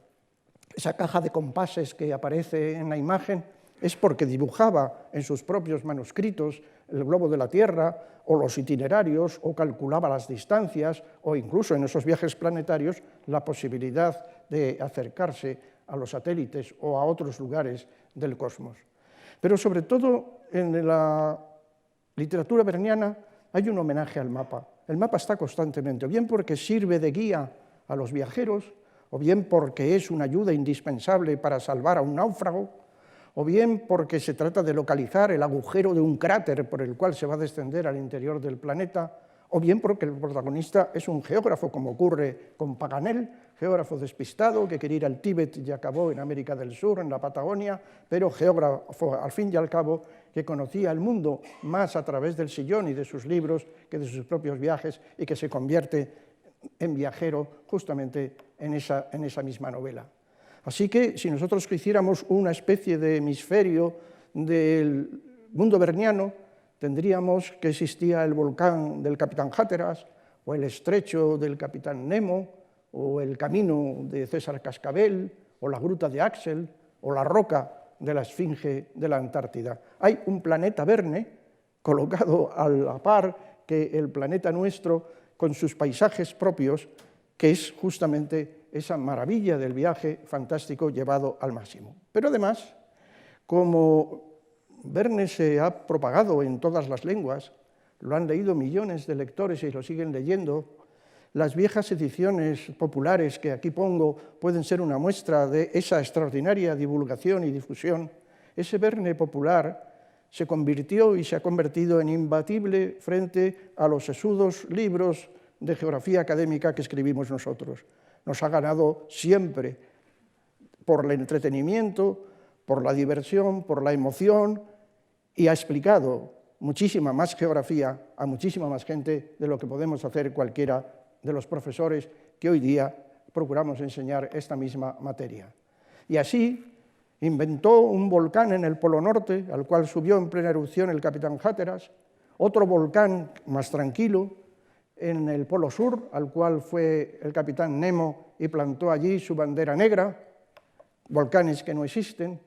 Esa caja de compases que aparece en la imagen es porque dibujaba en sus propios manuscritos el globo de la Tierra o los itinerarios, o calculaba las distancias, o incluso en esos viajes planetarios la posibilidad de acercarse a los satélites o a otros lugares del cosmos. Pero sobre todo en la literatura berniana hay un homenaje al mapa. El mapa está constantemente, o bien porque sirve de guía a los viajeros, o bien porque es una ayuda indispensable para salvar a un náufrago, o bien porque se trata de localizar el agujero de un cráter por el cual se va a descender al interior del planeta, o bien porque el protagonista es un geógrafo, como ocurre con Paganel, geógrafo despistado que quería ir al Tíbet y acabó en América del Sur, en la Patagonia, pero geógrafo al fin y al cabo que conocía el mundo más a través del sillón y de sus libros que de sus propios viajes, y que se convierte en viajero justamente en esa misma novela. Así que si nosotros hiciéramos una especie de hemisferio del mundo berniano, tendríamos que existía el volcán del Capitán Hatteras, o el estrecho del Capitán Nemo, o el camino de César Cascabel, o la gruta de Axel, o la roca de la Esfinge de la Antártida. Hay un planeta Verne colocado a la par que el planeta nuestro, con sus paisajes propios, que es justamente esa maravilla del viaje fantástico llevado al máximo. Pero además, como Verne se ha propagado en todas las lenguas, lo han leído millones de lectores y lo siguen leyendo, las viejas ediciones populares que aquí pongo pueden ser una muestra de esa extraordinaria divulgación y difusión. Ese Verne popular se convirtió y se ha convertido en imbatible frente a los sesudos libros de geografía académica que escribimos nosotros. Nos ha ganado siempre por el entretenimiento, por la diversión, por la emoción, y ha explicado muchísima más geografía a muchísima más gente de lo que podemos hacer cualquiera de los profesores que hoy día procuramos enseñar esta misma materia. Y así inventó un volcán en el Polo Norte, al cual subió en plena erupción el Capitán Hatteras, otro volcán más tranquilo en el Polo Sur, al cual fue el Capitán Nemo y plantó allí su bandera negra, volcanes que no existen.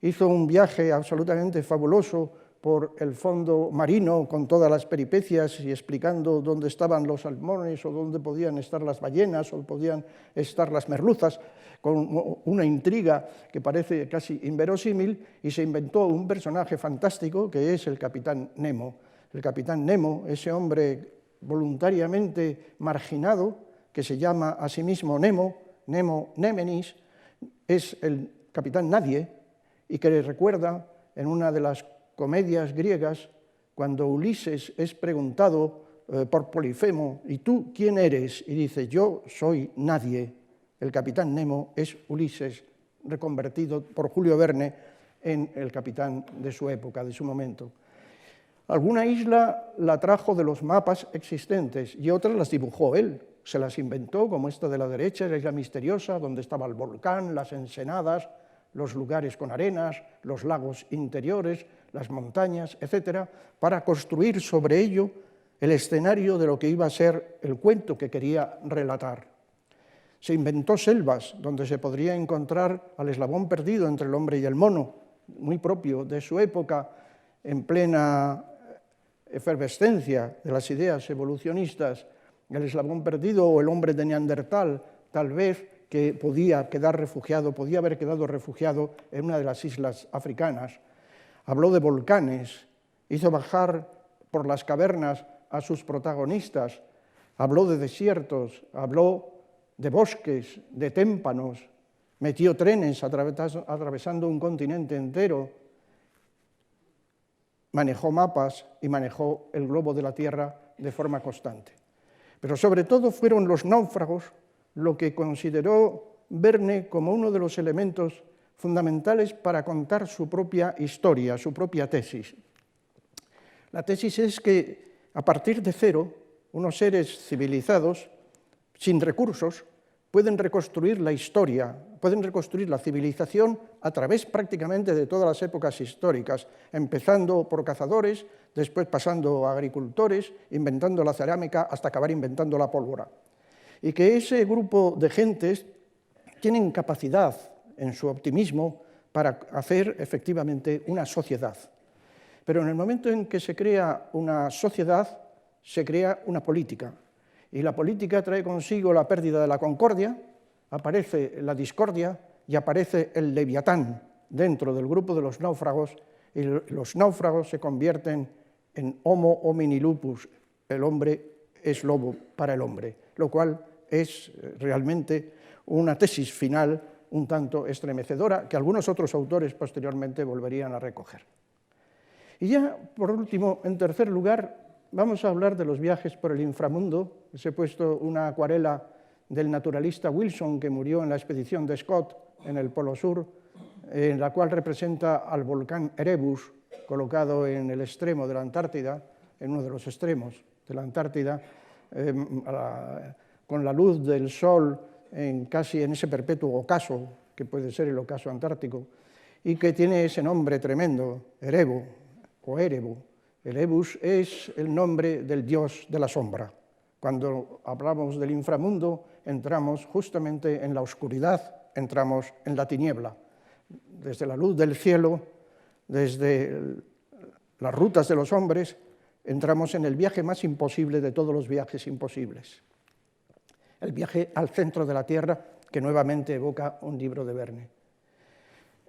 Hizo un viaje absolutamente fabuloso por el fondo marino con todas las peripecias y explicando dónde estaban los salmones o dónde podían estar las ballenas o podían estar las merluzas, con una intriga que parece casi inverosímil, y se inventó un personaje fantástico que es el Capitán Nemo. El Capitán Nemo, ese hombre voluntariamente marginado, que se llama a sí mismo Nemo, Nemo Nemenis, es el Capitán Nadie, y que le recuerda en una de las comedias griegas, cuando Ulises es preguntado por Polifemo, ¿y tú quién eres? Y dice, yo soy nadie. El Capitán Nemo es Ulises, reconvertido por Julio Verne en el capitán de su época, de su momento. Alguna isla la trajo de los mapas existentes y otras las dibujó él, se las inventó, como esta de la derecha, la isla misteriosa, donde estaba el volcán, las ensenadas, los lugares con arenas, los lagos interiores, las montañas, etcétera, para construir sobre ello el escenario de lo que iba a ser el cuento que quería relatar. Se inventó selvas donde se podría encontrar al eslabón perdido entre el hombre y el mono, muy propio de su época, en plena efervescencia de las ideas evolucionistas, el eslabón perdido o el hombre de Neandertal, tal vez, que podía haber quedado refugiado en una de las islas africanas. Habló de volcanes, hizo bajar por las cavernas a sus protagonistas, habló de desiertos, habló de bosques, de témpanos, metió trenes atravesando un continente entero, manejó mapas y manejó el globo de la Tierra de forma constante. Pero sobre todo fueron los náufragos lo que consideró Verne como uno de los elementos fundamentales para contar su propia historia, su propia tesis. La tesis es que, a partir de cero, unos seres civilizados, sin recursos, pueden reconstruir la historia, pueden reconstruir la civilización a través prácticamente de todas las épocas históricas, empezando por cazadores, después pasando a agricultores, inventando la cerámica, hasta acabar inventando la pólvora. Y que ese grupo de gentes tienen capacidad en su optimismo para hacer efectivamente una sociedad. Pero en el momento en que se crea una sociedad, se crea una política. Y la política trae consigo la pérdida de la concordia, aparece la discordia y aparece el leviatán dentro del grupo de los náufragos, y los náufragos se convierten en homo homini lupus, el hombre es lobo para el hombre, lo cual es realmente una tesis final un tanto estremecedora que algunos otros autores posteriormente volverían a recoger. Y ya, por último, en tercer lugar, vamos a hablar de los viajes por el inframundo. Les he puesto una acuarela del naturalista Wilson, que murió en la expedición de Scott en el Polo Sur, en la cual representa al volcán Erebus, colocado en el extremo de la Antártida, en uno de los extremos de la Antártida, con la luz del sol casi en ese perpetuo ocaso, que puede ser el ocaso antártico, y que tiene ese nombre tremendo, Erebo o Erebo. Erebus es el nombre del dios de la sombra. Cuando hablamos del inframundo, entramos justamente en la oscuridad, entramos en la tiniebla. Desde la luz del cielo, desde las rutas de los hombres, entramos en el viaje más imposible de todos los viajes imposibles. El viaje al centro de la Tierra, que nuevamente evoca un libro de Verne.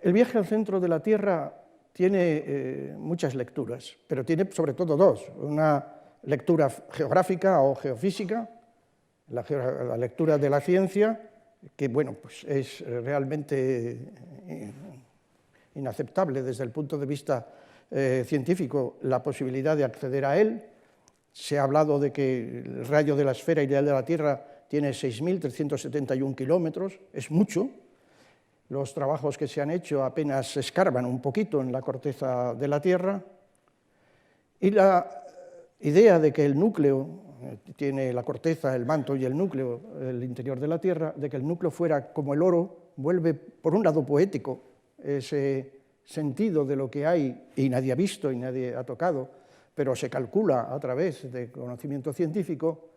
El viaje al centro de la Tierra tiene muchas lecturas, pero tiene sobre todo dos. Una lectura geográfica o geofísica, la lectura de la ciencia, que bueno, pues es realmente inaceptable desde el punto de vista científico la posibilidad de acceder a él. Se ha hablado de que el radio de la esfera ideal de la Tierra tiene 6.371 kilómetros, es mucho. Los trabajos que se han hecho apenas escarban un poquito en la corteza de la Tierra. Y la idea de que el núcleo, tiene la corteza, el manto y el núcleo, el interior de la Tierra, de que el núcleo fuera como el oro, vuelve, por un lado, poético, ese sentido de lo que hay y nadie ha visto y nadie ha tocado, pero se calcula a través de conocimiento científico,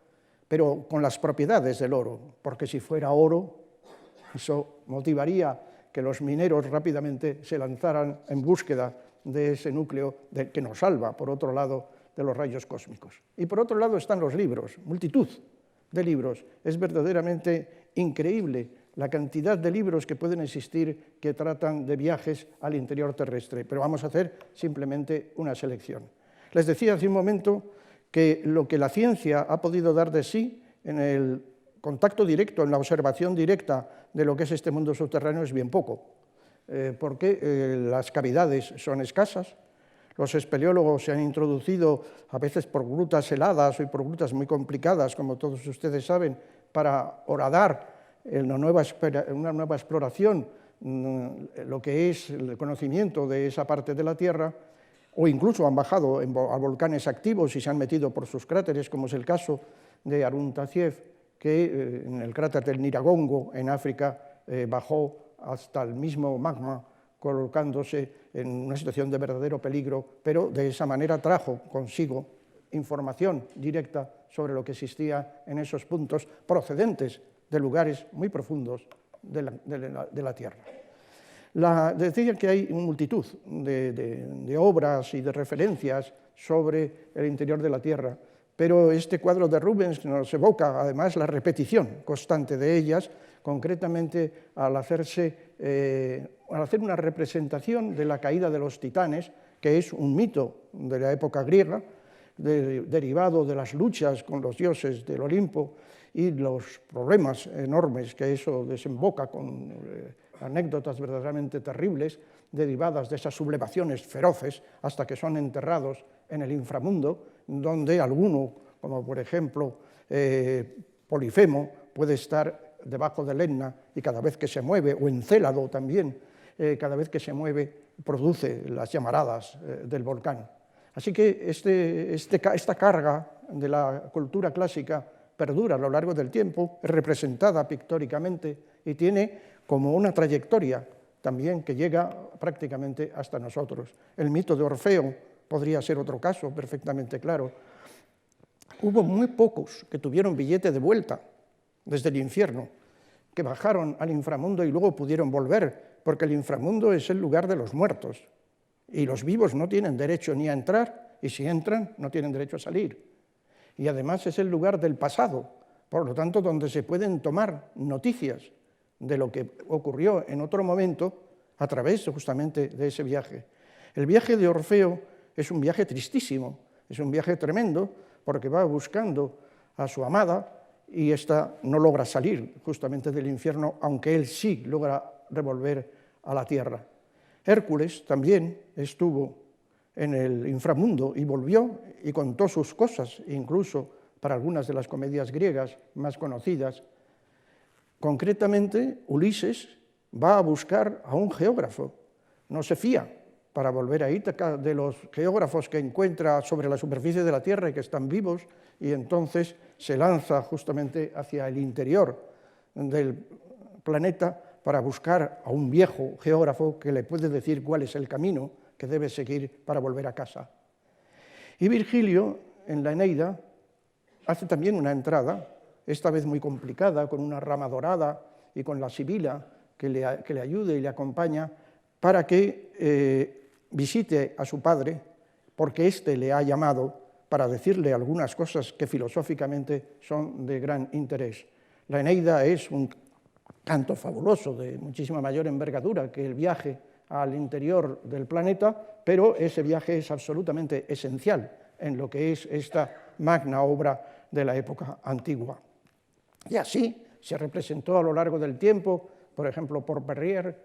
pero con las propiedades del oro, porque si fuera oro, eso motivaría que los mineros rápidamente se lanzaran en búsqueda de ese núcleo que nos salva, por otro lado, de los rayos cósmicos. Y por otro lado están los libros, multitud de libros. Es verdaderamente increíble la cantidad de libros que pueden existir que tratan de viajes al interior terrestre, pero vamos a hacer simplemente una selección. Les decía hace un momento que lo que la ciencia ha podido dar de sí en el contacto directo, en la observación directa de lo que es este mundo subterráneo es bien poco, porque las cavidades son escasas, los espeleólogos se han introducido a veces por grutas heladas y por grutas muy complicadas, como todos ustedes saben, para horadar una nueva exploración, lo que es el conocimiento de esa parte de la Tierra, o incluso han bajado a volcanes activos y se han metido por sus cráteres, como es el caso de Arun Taziev, que en el cráter del Niragongo, en África, bajó hasta el mismo magma, colocándose en una situación de verdadero peligro, pero de esa manera trajo consigo información directa sobre lo que existía en esos puntos procedentes de lugares muy profundos de la Tierra. Decía que hay multitud de obras y de referencias sobre el interior de la Tierra, pero este cuadro de Rubens nos evoca además la repetición constante de ellas, concretamente al hacer una representación de la caída de los titanes, que es un mito de la época griega, derivado de las luchas con los dioses del Olimpo y los problemas enormes que eso desemboca con anécdotas verdaderamente terribles derivadas de esas sublevaciones feroces hasta que son enterrados en el inframundo, donde alguno, como por ejemplo Polifemo, puede estar debajo del Etna y cada vez que se mueve, o Encélado también, cada vez que se mueve produce las llamaradas del volcán. Así que esta carga de la cultura clásica perdura a lo largo del tiempo, es representada pictóricamente y tiene como una trayectoria también que llega prácticamente hasta nosotros. El mito de Orfeo podría ser otro caso perfectamente claro. Hubo muy pocos que tuvieron billete de vuelta desde el infierno, que bajaron al inframundo y luego pudieron volver, porque el inframundo es el lugar de los muertos, y los vivos no tienen derecho ni a entrar, y si entran no tienen derecho a salir. Y además es el lugar del pasado, por lo tanto donde se pueden tomar noticias de lo que ocurrió en otro momento a través justamente de ese viaje. El viaje de Orfeo es un viaje tristísimo, es un viaje tremendo, porque va buscando a su amada y ésta no logra salir justamente del infierno, aunque él sí logra revolver a la tierra. Hércules también estuvo en el inframundo y volvió y contó sus cosas, incluso para algunas de las comedias griegas más conocidas. Concretamente, Ulises va a buscar a un geógrafo, no se fía para volver a Ítaca de los geógrafos que encuentra sobre la superficie de la Tierra y que están vivos, y entonces se lanza justamente hacia el interior del planeta para buscar a un viejo geógrafo que le puede decir cuál es el camino que debe seguir para volver a casa. Y Virgilio, en la Eneida, hace también una entrada, esta vez muy complicada, con una rama dorada y con la sibila que le ayude y le acompaña, para que visite a su padre, porque éste le ha llamado para decirle algunas cosas que filosóficamente son de gran interés. La Eneida es un canto fabuloso, de muchísima mayor envergadura que el viaje al interior del planeta, pero ese viaje es absolutamente esencial en lo que es esta magna obra de la época antigua. Y así se representó a lo largo del tiempo, por ejemplo, por Perrier,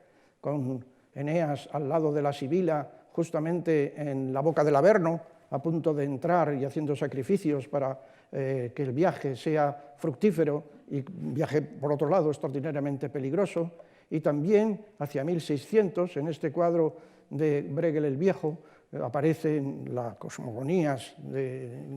con Eneas al lado de la Sibila, justamente en la boca del Averno, a punto de entrar y haciendo sacrificios para que el viaje sea fructífero, y un viaje, por otro lado, extraordinariamente peligroso. Y también, hacia 1600, en este cuadro de Bruegel el Viejo, aparecen las cosmogonías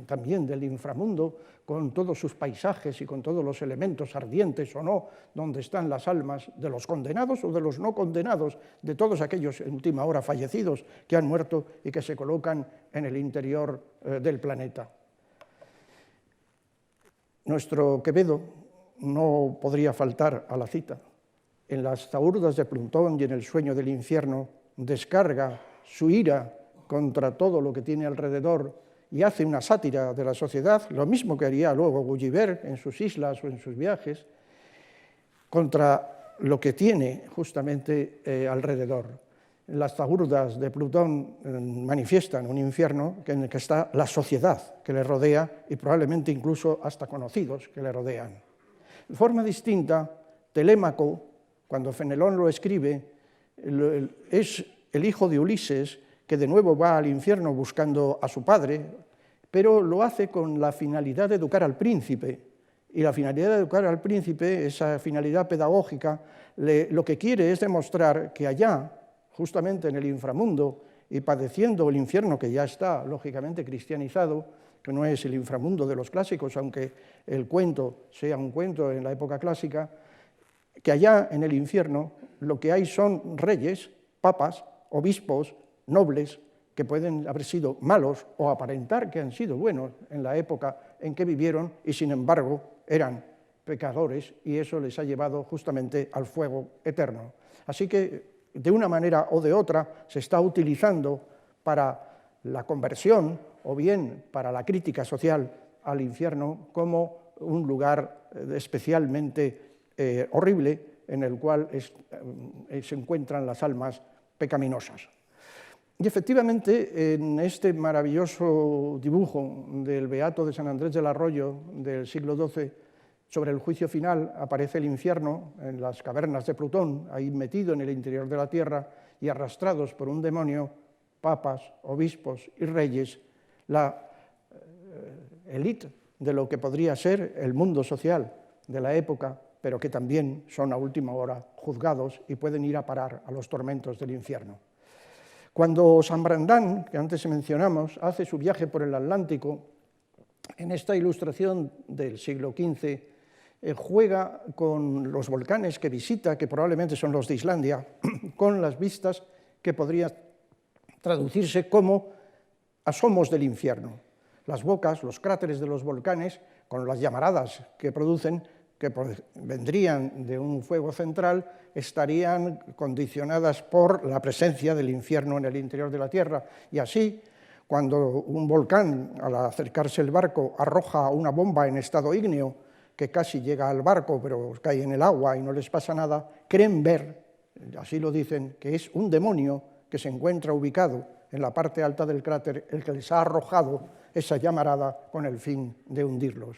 también del inframundo, con todos sus paisajes y con todos los elementos ardientes o no, donde están las almas de los condenados o de los no condenados, de todos aquellos en última hora fallecidos que han muerto y que se colocan en el interior del planeta. Nuestro Quevedo no podría faltar a la cita. En las Zaurdas de Plutón y en el Sueño del Infierno descarga su ira contra todo lo que tiene alrededor y hace una sátira de la sociedad, lo mismo que haría luego Gulliver en sus islas o en sus viajes, contra lo que tiene justamente alrededor. Las Zaurdas de Plutón manifiestan un infierno en el que está la sociedad que le rodea y probablemente incluso hasta conocidos que le rodean. De forma distinta, Telémaco, cuando Fenelón lo escribe, es el hijo de Ulises, que de nuevo va al infierno buscando a su padre, pero lo hace con la finalidad de educar al príncipe. Y la finalidad de educar al príncipe, esa finalidad pedagógica, lo que quiere es demostrar que allá, justamente en el inframundo, y padeciendo el infierno que ya está, lógicamente, cristianizado, que no es el inframundo de los clásicos, aunque el cuento sea un cuento en la época clásica, que allá en el infierno lo que hay son reyes, papas, obispos, nobles, que pueden haber sido malos o aparentar que han sido buenos en la época en que vivieron y, sin embargo, eran pecadores, y eso les ha llevado justamente al fuego eterno. Así que, de una manera o de otra, se está utilizando para la conversión o bien para la crítica social al infierno como un lugar especialmente horrible en el cual se encuentran las almas pecaminosas. Y efectivamente, en este maravilloso dibujo del Beato de San Andrés del Arroyo del siglo XII, sobre el juicio final, aparece el infierno en las cavernas de Plutón, ahí metido en el interior de la tierra, y arrastrados por un demonio, papas, obispos y reyes, la élite de lo que podría ser el mundo social de la época, pero que también son a última hora juzgados y pueden ir a parar a los tormentos del infierno. Cuando San Brandán, que antes mencionamos, hace su viaje por el Atlántico en esta ilustración del siglo XV, juega con los volcanes que visita, que probablemente son los de Islandia, con las vistas que podrían traducirse como asomos del infierno. Las bocas, los cráteres de los volcanes, con las llamaradas que producen, que vendrían de un fuego central, estarían condicionadas por la presencia del infierno en el interior de la Tierra. Y así, cuando un volcán, al acercarse el barco, arroja una bomba en estado ígneo, que casi llega al barco, pero cae en el agua y no les pasa nada, creen ver, así lo dicen, que es un demonio que se encuentra ubicado en la parte alta del cráter, el que les ha arrojado esa llamarada con el fin de hundirlos.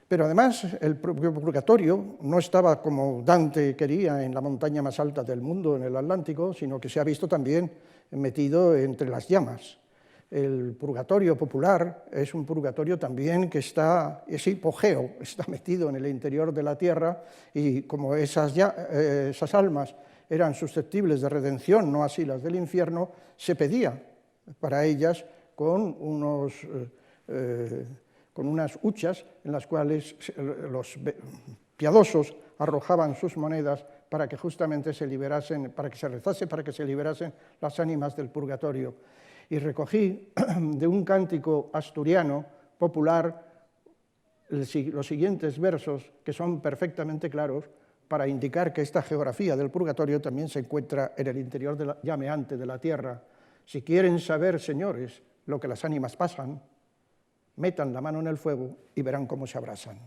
Pero además, el propio purgatorio no estaba como Dante quería en la montaña más alta del mundo, en el Atlántico, sino que se ha visto también metido entre las llamas. El purgatorio popular es un purgatorio también que es hipogeo, está metido en el interior de la tierra, y como esas almas eran susceptibles de redención, no así las del infierno, se pedía para ellas con unas huchas en las cuales los piadosos arrojaban sus monedas para que justamente se liberasen, para que se rezase, para que se liberasen las ánimas del purgatorio. Y recogí de un cántico asturiano popular los siguientes versos, que son perfectamente claros, para indicar que esta geografía del purgatorio también se encuentra en el interior llameante de la tierra. Si quieren saber, señores, lo que las ánimas pasan, metan la mano en el fuego y verán cómo se abrasan.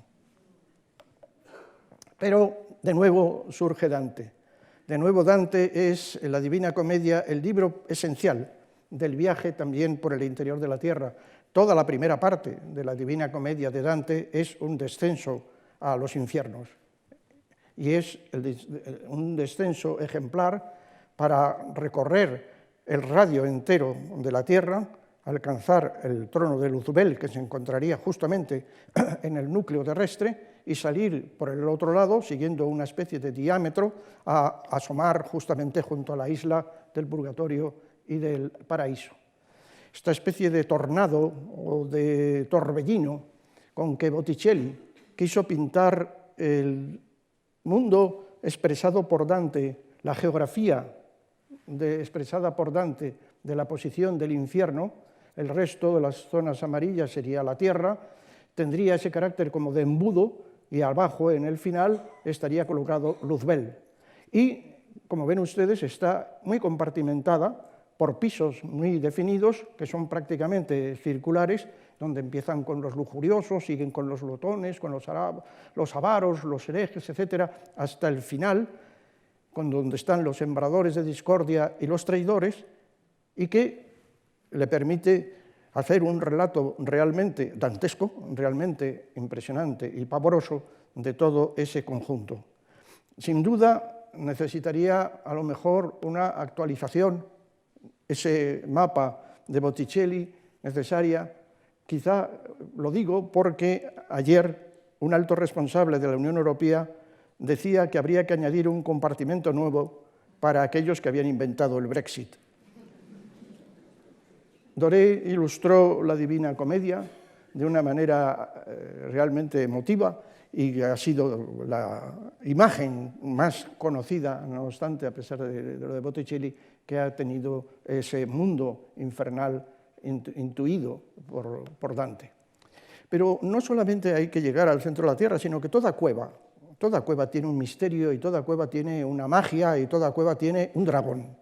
Pero de nuevo surge Dante. De nuevo Dante es, en la Divina Comedia, el libro esencial del viaje también por el interior de la tierra. Toda la primera parte de la Divina Comedia de Dante es un descenso a los infiernos. Y es un descenso ejemplar para recorrer el radio entero de la tierra, alcanzar el trono de Luzbel, que se encontraría justamente en el núcleo terrestre, y salir por el otro lado, siguiendo una especie de diámetro, a asomar justamente junto a la isla del purgatorio y del paraíso. Esta especie de tornado o de torbellino con que Botticelli quiso pintar el mundo expresado por Dante, la geografía expresada por Dante de la posición del infierno, el resto de las zonas amarillas sería la tierra, tendría ese carácter como de embudo y abajo en el final estaría colocado Luzbel. Y, como ven ustedes, está muy compartimentada por pisos muy definidos, que son prácticamente circulares, donde empiezan con los lujuriosos, siguen con los glotones, con los avaros, los herejes, etc., hasta el final, donde están los sembradores de discordia y los traidores, y que le permite hacer un relato realmente dantesco, realmente impresionante y pavoroso de todo ese conjunto. Sin duda, necesitaría a lo mejor una actualización, ese mapa de Botticelli necesaria. Quizá lo digo porque ayer un alto responsable de la Unión Europea decía que habría que añadir un compartimento nuevo para aquellos que habían inventado el Brexit. Doré ilustró la Divina Comedia de una manera realmente emotiva y ha sido la imagen más conocida, no obstante, a pesar de lo de Botticelli, que ha tenido ese mundo infernal intuido por Dante. Pero no solamente hay que llegar al centro de la Tierra, sino que toda cueva tiene un misterio y toda cueva tiene una magia y toda cueva tiene un dragón.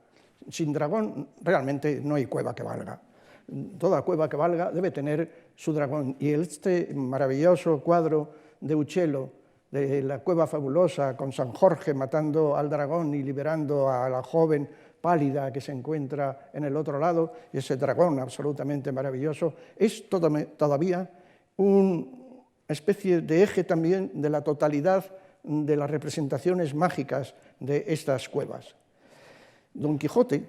Sin dragón realmente no hay cueva que valga. Toda cueva que valga debe tener su dragón. Y este maravilloso cuadro de Uccello, de la cueva fabulosa, con San Jorge matando al dragón y liberando a la joven pálida que se encuentra en el otro lado, y ese dragón absolutamente maravilloso, es todavía una especie de eje también de la totalidad de las representaciones mágicas de estas cuevas. Don Quijote,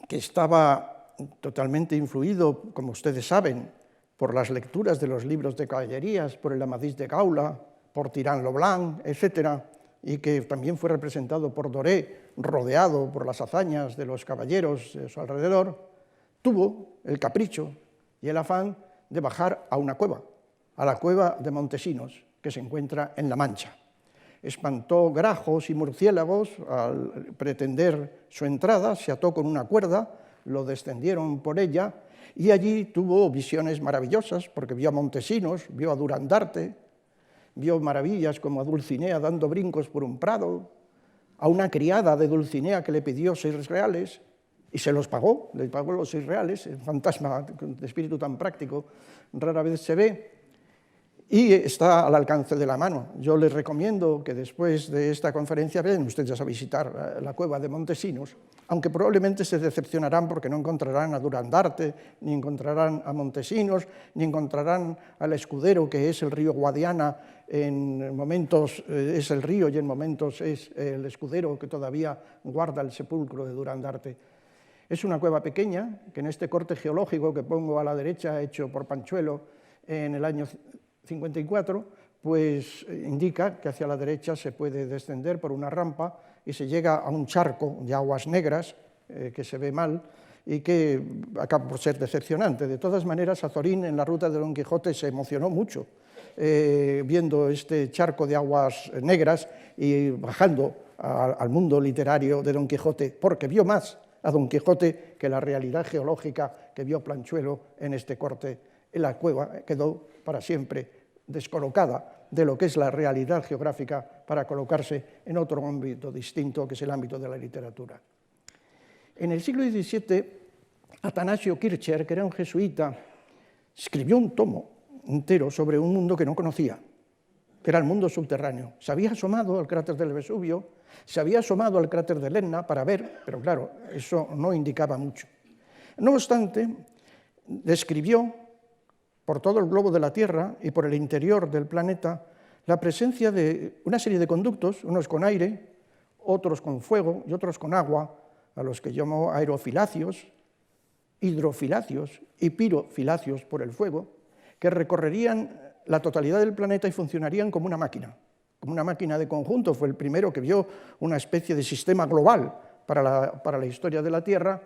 que estaba totalmente influido, como ustedes saben, por las lecturas de los libros de caballerías, por el Amadís de Gaula, por Tirán lo Blanc, etc., y que también fue representado por Doré, rodeado por las hazañas de los caballeros de su alrededor, tuvo el capricho y el afán de bajar a una cueva, a la cueva de Montesinos, que se encuentra en La Mancha. Espantó grajos y murciélagos al pretender su entrada, se ató con una cuerda, lo descendieron por ella y allí tuvo visiones maravillosas porque vio a Montesinos, vio a Durandarte, vio maravillas como a Dulcinea dando brincos por un prado, a una criada de Dulcinea que le pidió 6 reales y se los pagó, le pagó los 6 reales, el fantasma de espíritu tan práctico rara vez se ve, y está al alcance de la mano. Yo les recomiendo que después de esta conferencia vayan ustedes a visitar la cueva de Montesinos, aunque probablemente se decepcionarán porque no encontrarán a Durandarte, ni encontrarán a Montesinos, ni encontrarán al escudero, que es el río Guadiana, en momentos es el río y en momentos es el escudero que todavía guarda el sepulcro de Durandarte. Es una cueva pequeña, que en este corte geológico que pongo a la derecha, hecho por Panchuelo en el año 54, pues indica que hacia la derecha se puede descender por una rampa y se llega a un charco de aguas negras que se ve mal y que acaba por ser decepcionante. De todas maneras, Azorín en la ruta de Don Quijote se emocionó mucho viendo este charco de aguas negras y bajando al mundo literario de Don Quijote, porque vio más a Don Quijote que la realidad geológica que vio Planchuelo en este corte. En la cueva quedó para siempre descolocada de lo que es la realidad geográfica para colocarse en otro ámbito distinto, que es el ámbito de la literatura. En el siglo XVII, Atanasio Kircher, que era un jesuita, escribió un tomo entero sobre un mundo que no conocía, que era el mundo subterráneo. Se había asomado al cráter del Vesubio, se había asomado al cráter del Etna para ver, pero claro, eso no indicaba mucho. No obstante, describió por todo el globo de la Tierra y por el interior del planeta la presencia de una serie de conductos, unos con aire, otros con fuego y otros con agua, a los que llamo aerofilacios, hidrofilacios y pirofilacios por el fuego, que recorrerían la totalidad del planeta y funcionarían como una máquina de conjunto. Fue el primero que vio una especie de sistema global para la historia de la Tierra,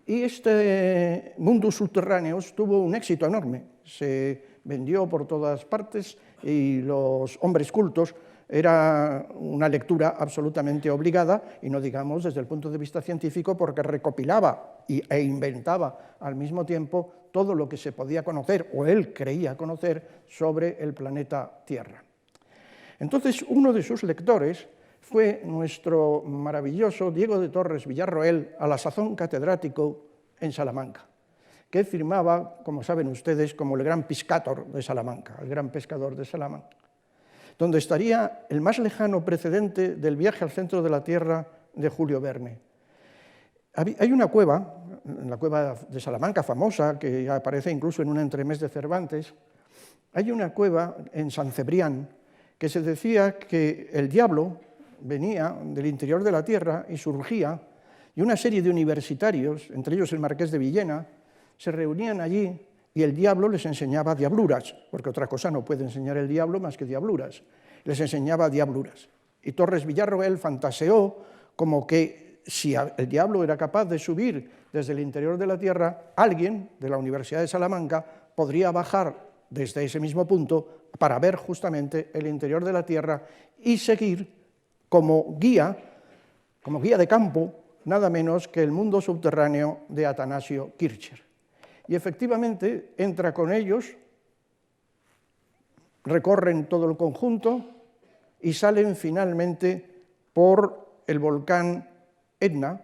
y este mundo subterráneo tuvo un éxito enorme. Se vendió por todas partes y los hombres cultos era una lectura absolutamente obligada, y no digamos desde el punto de vista científico, porque recopilaba e inventaba al mismo tiempo todo lo que se podía conocer, o él creía conocer, sobre el planeta Tierra. Entonces, uno de sus lectores fue nuestro maravilloso Diego de Torres Villarroel, a la sazón catedrático en Salamanca, que firmaba, como saben ustedes, como el gran piscator de Salamanca, el gran pescador de Salamanca, donde estaría el más lejano precedente del viaje al centro de la Tierra de Julio Verne. Hay una cueva, la cueva de Salamanca famosa, que aparece incluso en un entremés de Cervantes. Hay una cueva en San Cebrián que se decía que el diablo venía del interior de la Tierra y surgía, y una serie de universitarios, entre ellos el marqués de Villena, se reunían allí y el diablo les enseñaba diabluras, porque otra cosa no puede enseñar el diablo más que diabluras. Les enseñaba diabluras. Y Torres Villarroel fantaseó como que si el diablo era capaz de subir desde el interior de la Tierra, alguien de la Universidad de Salamanca podría bajar desde ese mismo punto para ver justamente el interior de la Tierra y seguir como guía de campo, nada menos que el mundo subterráneo de Atanasio Kircher. Y efectivamente entra con ellos, recorren todo el conjunto y salen finalmente por el volcán Etna,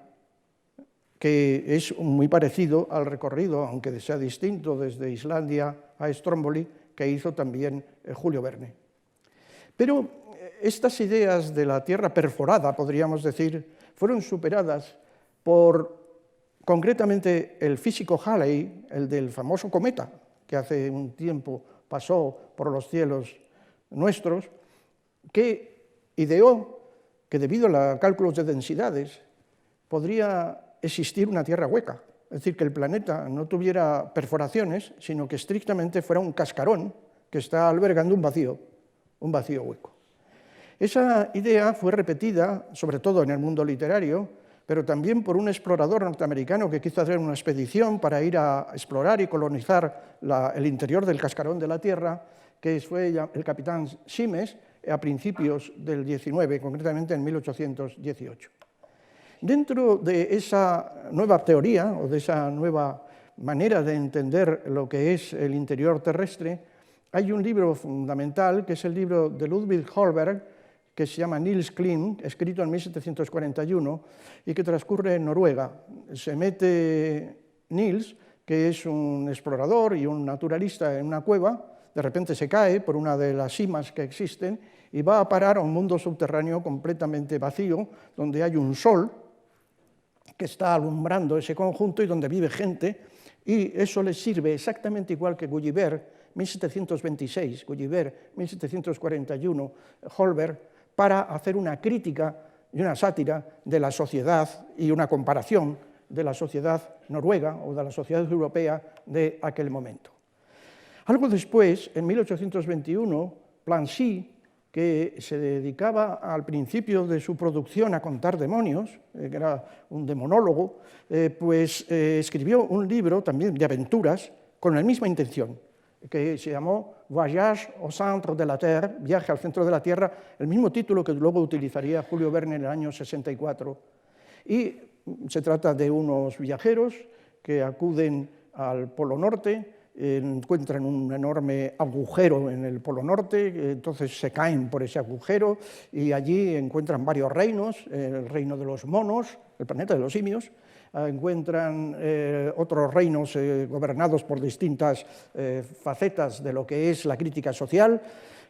que es muy parecido al recorrido, aunque sea distinto, desde Islandia a Stromboli, que hizo también Julio Verne. Pero estas ideas de la Tierra perforada, podríamos decir, fueron superadas por, concretamente, el físico Halley, el del famoso cometa, que hace un tiempo pasó por los cielos nuestros, que ideó que debido a los cálculos de densidades podría existir una Tierra hueca, es decir, que el planeta no tuviera perforaciones, sino que estrictamente fuera un cascarón que está albergando un vacío hueco. Esa idea fue repetida, sobre todo en el mundo literario, pero también por un explorador norteamericano que quiso hacer una expedición para ir a explorar y colonizar el interior del cascarón de la Tierra, que fue el capitán Simes, a principios del 19, concretamente en 1818. Dentro de esa nueva teoría o de esa nueva manera de entender lo que es el interior terrestre, hay un libro fundamental, que es el libro de Ludwig Holberg, que se llama Niels Klim, escrito en 1741 y que transcurre en Noruega. Se mete Niels, que es un explorador y un naturalista, en una cueva, de repente se cae por una de las simas que existen y va a parar a un mundo subterráneo completamente vacío, donde hay un sol que está alumbrando ese conjunto y donde vive gente, y eso le sirve exactamente igual que Gulliver, 1726, Gulliver, 1741, Holberg, para hacer una crítica y una sátira de la sociedad y una comparación de la sociedad noruega o de la sociedad europea de aquel momento. Algo después, en 1821, Plancy, que se dedicaba al principio de su producción a contar demonios, que era un demonólogo, escribió un libro también de aventuras con la misma intención, que se llamó Voyage au centre de la Terre, Viaje al centro de la Tierra, el mismo título que luego utilizaría Julio Verne en el año 64. Y se trata de unos viajeros que acuden al Polo Norte, encuentran un enorme agujero en el Polo Norte, entonces se caen por ese agujero y allí encuentran varios reinos, el reino de los monos, el planeta de los simios, encuentran otros reinos gobernados por distintas facetas de lo que es la crítica social,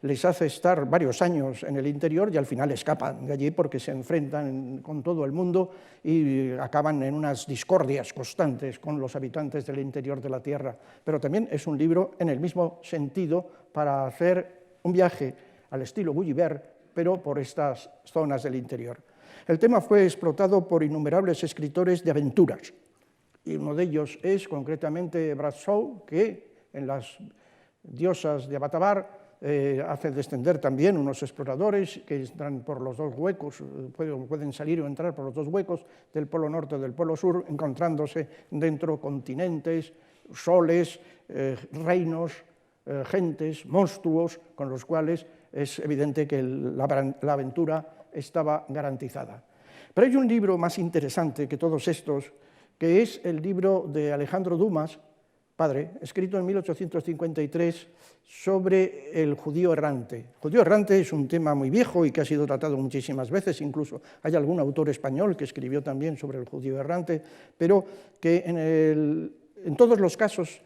les hace estar varios años en el interior y al final escapan de allí porque se enfrentan con todo el mundo y acaban en unas discordias constantes con los habitantes del interior de la Tierra. Pero también es un libro en el mismo sentido para hacer un viaje al estilo Gulliver, pero por estas zonas del interior. El tema fue explotado por innumerables escritores de aventuras, y uno de ellos es concretamente Bradshaw, que en las diosas de Abatabar hace descender también unos exploradores que entran por los dos huecos, pueden salir o entrar por los dos huecos del Polo Norte o del Polo Sur, encontrándose dentro continentes, soles, reinos, gentes, monstruos, con los cuales es evidente que la aventura estaba garantizada. Pero hay un libro más interesante que todos estos, que es el libro de Alejandro Dumas, padre, escrito en 1853 sobre el judío errante. El judío errante es un tema muy viejo y que ha sido tratado muchísimas veces, incluso hay algún autor español que escribió también sobre el judío errante, pero que en todos los casos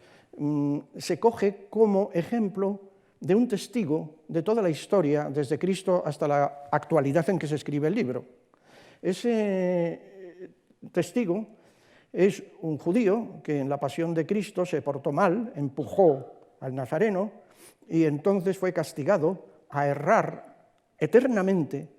se coge como ejemplo de un testigo de toda la historia, desde Cristo hasta la actualidad en que se escribe el libro. Ese testigo es un judío que en la pasión de Cristo se portó mal, empujó al nazareno y entonces fue castigado a errar eternamente,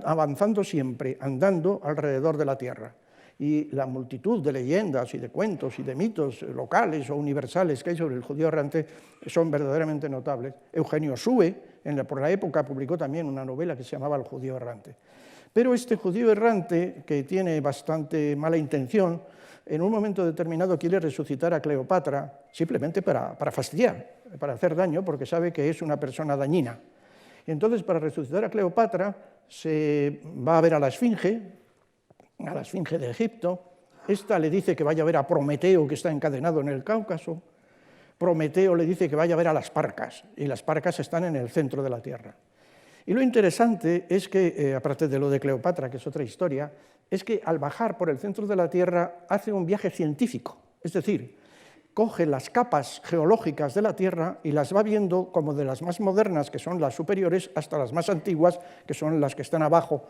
avanzando siempre, andando alrededor de la tierra. Y la multitud de leyendas y de cuentos y de mitos locales o universales que hay sobre el judío errante son verdaderamente notables. Eugenio Sue, por la época, publicó también una novela que se llamaba El judío errante. Pero este judío errante, que tiene bastante mala intención, en un momento determinado quiere resucitar a Cleopatra simplemente para fastidiar, para hacer daño, porque sabe que es una persona dañina. Y entonces, para resucitar a Cleopatra, se va a ver a la Esfinge de Egipto. Esta le dice que vaya a ver a Prometeo, que está encadenado en el Cáucaso. Prometeo le dice que vaya a ver a las Parcas, y las Parcas están en el centro de la Tierra. Y lo interesante es que, aparte de lo de Cleopatra, que es otra historia, es que al bajar por el centro de la Tierra hace un viaje científico, es decir, coge las capas geológicas de la Tierra y las va viendo como de las más modernas, que son las superiores, hasta las más antiguas, que son las que están abajo,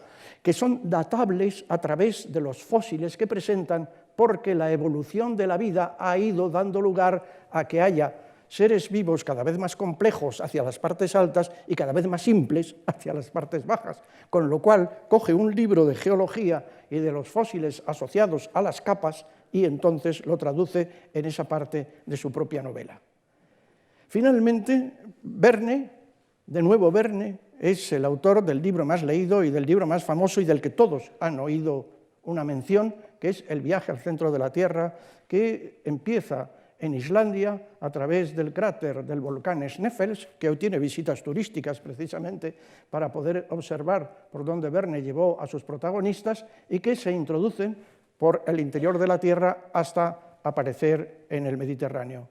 que son datables a través de los fósiles que presentan, porque la evolución de la vida ha ido dando lugar a que haya seres vivos cada vez más complejos hacia las partes altas y cada vez más simples hacia las partes bajas, con lo cual coge un libro de geología y de los fósiles asociados a las capas y entonces lo traduce en esa parte de su propia novela. Finalmente, Verne, de nuevo Verne, es el autor del libro más leído y del libro más famoso y del que todos han oído una mención, que es el viaje al centro de la Tierra, que empieza en Islandia a través del cráter del volcán Sneffels, que hoy tiene visitas turísticas precisamente para poder observar por dónde Verne llevó a sus protagonistas, y que se introducen por el interior de la Tierra hasta aparecer en el Mediterráneo.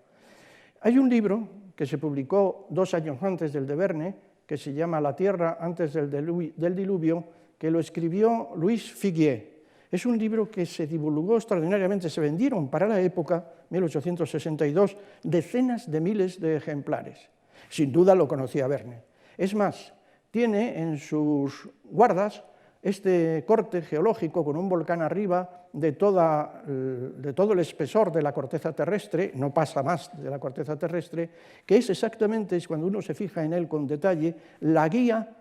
Hay un libro que se publicó 2 años antes del de Verne, que se llama La Tierra antes del diluvio, que lo escribió Louis Figuier. Es un libro que se divulgó extraordinariamente, se vendieron para la época, 1862, decenas de miles de ejemplares. Sin duda lo conocía Verne. Es más, tiene en sus guardas este corte geológico con un volcán arriba de todo el espesor de la corteza terrestre, no pasa más de la corteza terrestre, que es exactamente, cuando uno se fija en él con detalle, la guía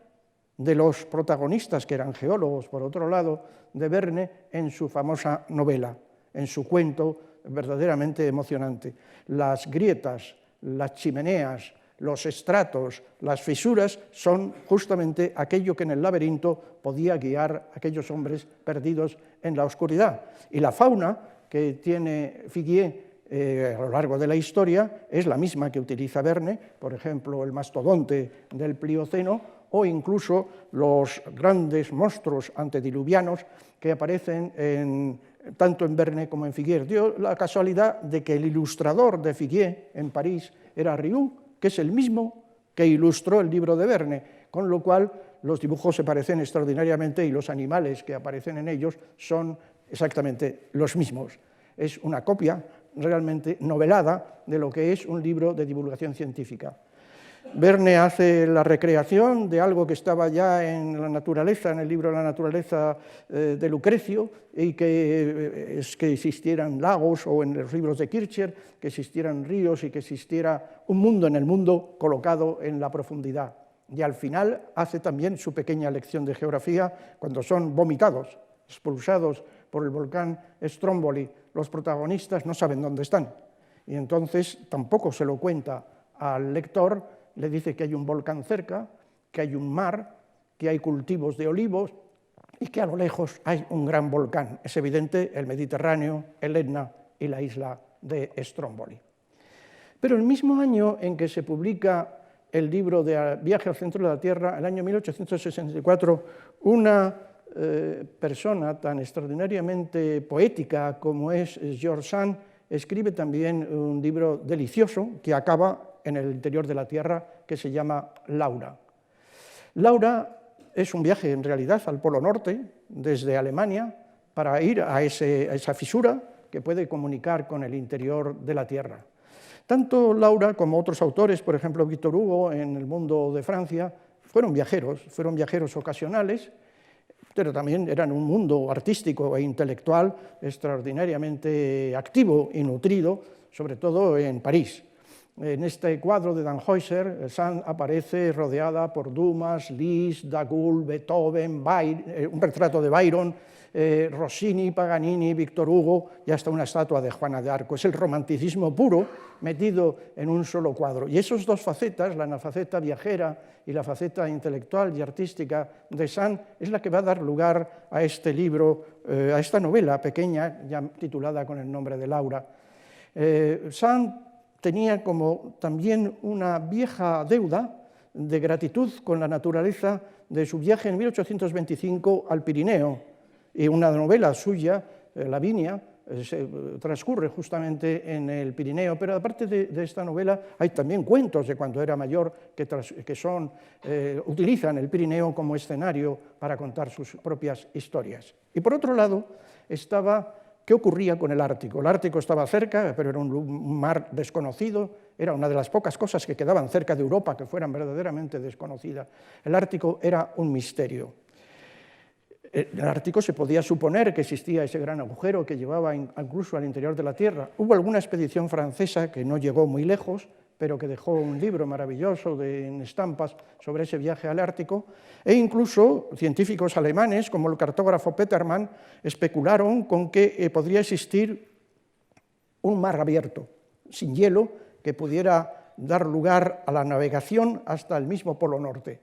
de los protagonistas, que eran geólogos, por otro lado, de Verne, en su famosa novela, en su cuento verdaderamente emocionante. Las grietas, las chimeneas, los estratos, las fisuras, son justamente aquello que en el laberinto podía guiar a aquellos hombres perdidos en la oscuridad. Y la fauna que tiene Figuier a lo largo de la historia es la misma que utiliza Verne, por ejemplo, el mastodonte del Plioceno, o incluso los grandes monstruos antediluvianos que aparecen tanto en Verne como en Figuier. Dio la casualidad de que el ilustrador de Figuier en París era Riou, que es el mismo que ilustró el libro de Verne, con lo cual los dibujos se parecen extraordinariamente y los animales que aparecen en ellos son exactamente los mismos. Es una copia realmente novelada de lo que es un libro de divulgación científica. Verne hace la recreación de algo que estaba ya en la naturaleza, en el libro La naturaleza de Lucrecio, y que es que existieran lagos, o en los libros de Kircher, que existieran ríos y que existiera un mundo en el mundo colocado en la profundidad. Y al final hace también su pequeña lección de geografía cuando son vomitados, expulsados por el volcán Stromboli. Los protagonistas no saben dónde están, y entonces tampoco se lo cuenta al lector. Le dice que hay un volcán cerca, que hay un mar, que hay cultivos de olivos y que a lo lejos hay un gran volcán. Es evidente el Mediterráneo, el Etna y la isla de Stromboli. Pero el mismo año en que se publica el libro de Viaje al centro de la Tierra, el año 1864, una persona tan extraordinariamente poética como es George Sand escribe también un libro delicioso que acaba en el interior de la Tierra, que se llama Laura. Laura es un viaje, en realidad, al Polo Norte, desde Alemania, para ir a esa fisura que puede comunicar con el interior de la Tierra. Tanto Laura como otros autores, por ejemplo, Victor Hugo, en El mundo de Francia, fueron viajeros ocasionales, pero también eran un mundo artístico e intelectual extraordinariamente activo y nutrido, sobre todo en París. En este cuadro de Tannhäuser, Sand aparece rodeada por Dumas, Liszt, Dagoul, Beethoven, un retrato de Byron, Rossini, Paganini, Victor Hugo y hasta una estatua de Juana de Arco. Es el romanticismo puro metido en un solo cuadro. Y esas dos facetas, la faceta viajera y la faceta intelectual y artística de Sand, es la que va a dar lugar a este libro, a esta novela pequeña, ya titulada con el nombre de Laura. Sand tenía como también una vieja deuda de gratitud con la naturaleza de su viaje en 1825 al Pirineo, y una novela suya, Lavinia, transcurre justamente en el Pirineo, pero aparte de esta novela hay también cuentos de cuando era mayor que utilizan el Pirineo como escenario para contar sus propias historias. Y por otro lado estaba ¿qué ocurría con el Ártico? El Ártico estaba cerca, pero era un mar desconocido, era una de las pocas cosas que quedaban cerca de Europa que fueran verdaderamente desconocidas. El Ártico era un misterio. En el Ártico se podía suponer que existía ese gran agujero que llevaba incluso al interior de la Tierra. Hubo alguna expedición francesa que no llegó muy lejos, pero que dejó un libro maravilloso en estampas sobre ese viaje al Ártico, e incluso científicos alemanes, como el cartógrafo Petermann, especularon con que podría existir un mar abierto, sin hielo, que pudiera dar lugar a la navegación hasta el mismo Polo Norte.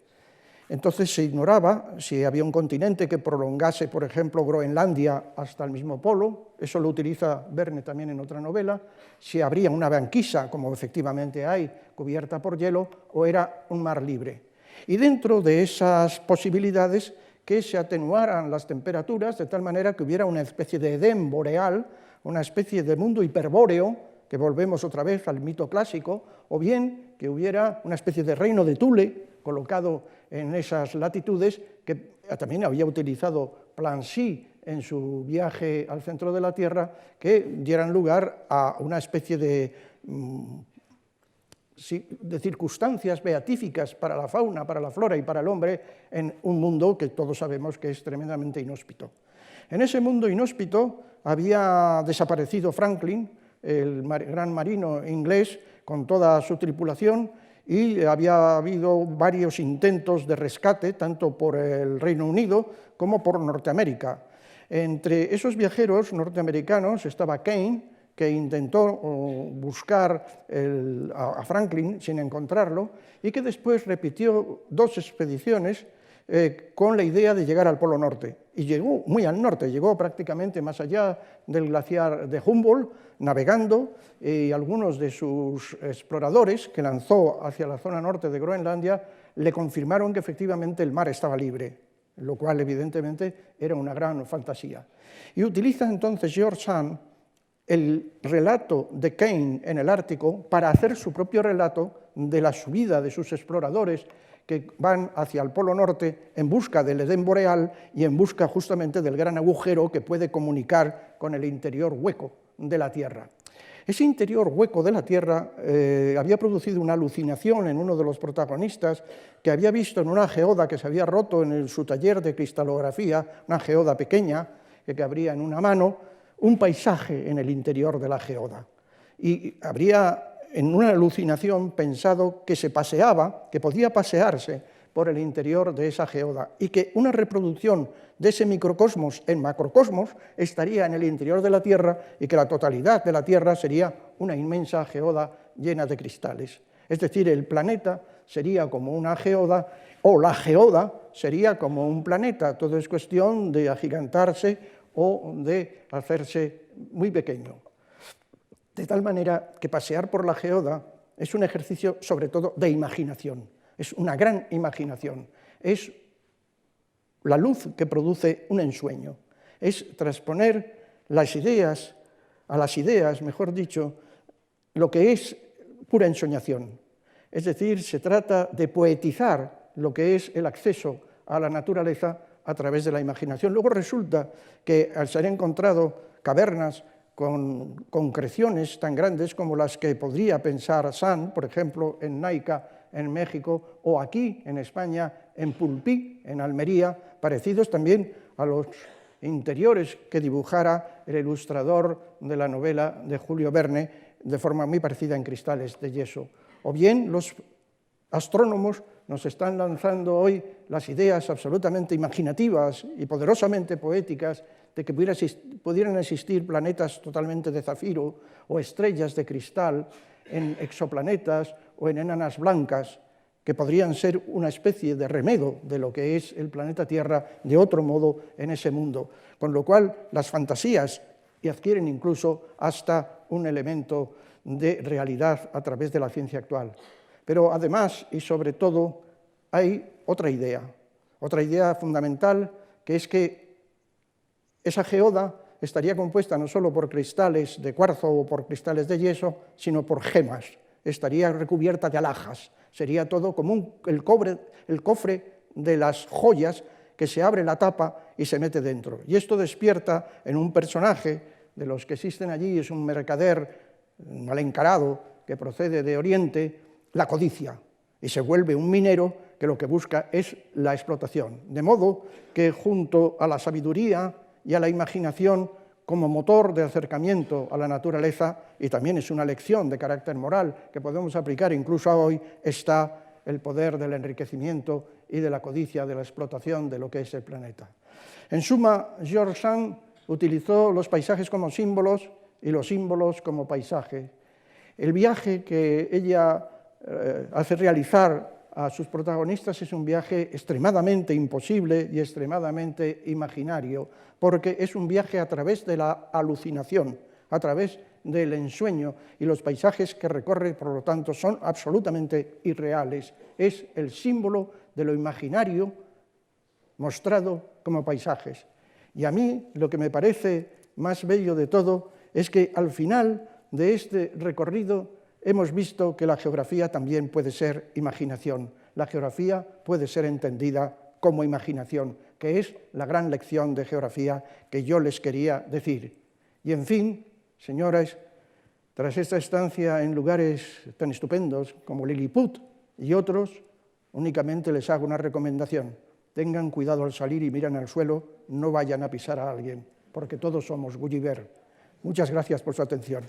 Entonces se ignoraba si había un continente que prolongase, por ejemplo, Groenlandia hasta el mismo polo, eso lo utiliza Verne también en otra novela, si habría una banquisa, como efectivamente hay, cubierta por hielo, o era un mar libre. Y dentro de esas posibilidades, que se atenuaran las temperaturas de tal manera que hubiera una especie de Edén boreal, una especie de mundo hiperbóreo, que volvemos otra vez al mito clásico, o bien que hubiera una especie de reino de Thule colocado en esas latitudes, que también había utilizado Plancy en su viaje al centro de la Tierra, que dieran lugar a una especie de circunstancias beatíficas para la fauna, para la flora y para el hombre en un mundo que todos sabemos que es tremendamente inhóspito. En ese mundo inhóspito había desaparecido Franklin, el gran marino inglés, con toda su tripulación, y había habido varios intentos de rescate, tanto por el Reino Unido como por Norteamérica. Entre esos viajeros norteamericanos estaba Kane, que intentó buscar a Franklin sin encontrarlo, y que después repitió 2 expediciones con la idea de llegar al Polo Norte. Y llegó muy al norte, llegó prácticamente más allá del glaciar de Humboldt, navegando, y algunos de sus exploradores que lanzó hacia la zona norte de Groenlandia le confirmaron que efectivamente el mar estaba libre, lo cual evidentemente era una gran fantasía. Y utiliza entonces George Sand el relato de Kane en el Ártico para hacer su propio relato de la subida de sus exploradores que van hacia el Polo Norte en busca del Edén boreal y en busca justamente del gran agujero que puede comunicar con el interior hueco de la Tierra. Ese interior hueco de la Tierra había producido una alucinación en uno de los protagonistas, que había visto en una geoda que se había roto en su taller de cristalografía, una geoda pequeña que cabría en una mano, un paisaje en el interior de la geoda. Y habría en una alucinación pensado que se paseaba, que podía pasearse por el interior de esa geoda y que una reproducción de ese microcosmos en macrocosmos estaría en el interior de la Tierra y que la totalidad de la Tierra sería una inmensa geoda llena de cristales. Es decir, el planeta sería como una geoda o la geoda sería como un planeta. Todo es cuestión de agigantarse o de hacerse muy pequeño. De tal manera que pasear por la geoda es un ejercicio sobre todo de imaginación, es una gran imaginación, es la luz que produce un ensueño, es transponer las ideas, a las ideas, mejor dicho, lo que es pura ensoñación. Es decir, se trata de poetizar lo que es el acceso a la naturaleza a través de la imaginación. Luego resulta que al ser encontrado cavernas con concreciones tan grandes como las que podría pensar Sand, por ejemplo, en Naica, en México, o aquí, en España, en Pulpí, en Almería, parecidos también a los interiores que dibujara el ilustrador de la novela de Julio Verne, de forma muy parecida en cristales de yeso. O bien los astrónomos nos están lanzando hoy las ideas absolutamente imaginativas y poderosamente poéticas de que pudieran existir planetas totalmente de zafiro o estrellas de cristal en exoplanetas o en enanas blancas, que podrían ser una especie de remedo de lo que es el planeta Tierra de otro modo en ese mundo. Con lo cual, las fantasías adquieren incluso hasta un elemento de realidad a través de la ciencia actual. Pero además, y sobre todo, hay otra idea fundamental, que es que esa geoda estaría compuesta no solo por cristales de cuarzo o por cristales de yeso, sino por gemas, estaría recubierta de alhajas, sería todo como el cofre de las joyas que se abre la tapa y se mete dentro. Y esto despierta en un personaje de los que existen allí, es un mercader mal encarado que procede de Oriente, la codicia, y se vuelve un minero que lo que busca es la explotación. De modo que junto a la sabiduría y a la imaginación como motor de acercamiento a la naturaleza, y también es una lección de carácter moral que podemos aplicar incluso hoy, está el poder del enriquecimiento y de la codicia, de la explotación de lo que es el planeta. En suma, George Sand utilizó los paisajes como símbolos y los símbolos como paisaje. El viaje que ella hace realizar a sus protagonistas es un viaje extremadamente imposible y extremadamente imaginario, porque es un viaje a través de la alucinación, a través del ensueño, y los paisajes que recorre, por lo tanto, son absolutamente irreales. Es el símbolo de lo imaginario mostrado como paisajes. Y a mí lo que me parece más bello de todo es que al final de este recorrido hemos visto que la geografía también puede ser imaginación. La geografía puede ser entendida como imaginación, que es la gran lección de geografía que yo les quería decir. Y en fin, señoras, tras esta estancia en lugares tan estupendos como Lilliput y otros, únicamente les hago una recomendación. Tengan cuidado al salir y miren al suelo, no vayan a pisar a alguien, porque todos somos Gulliver. Muchas gracias por su atención.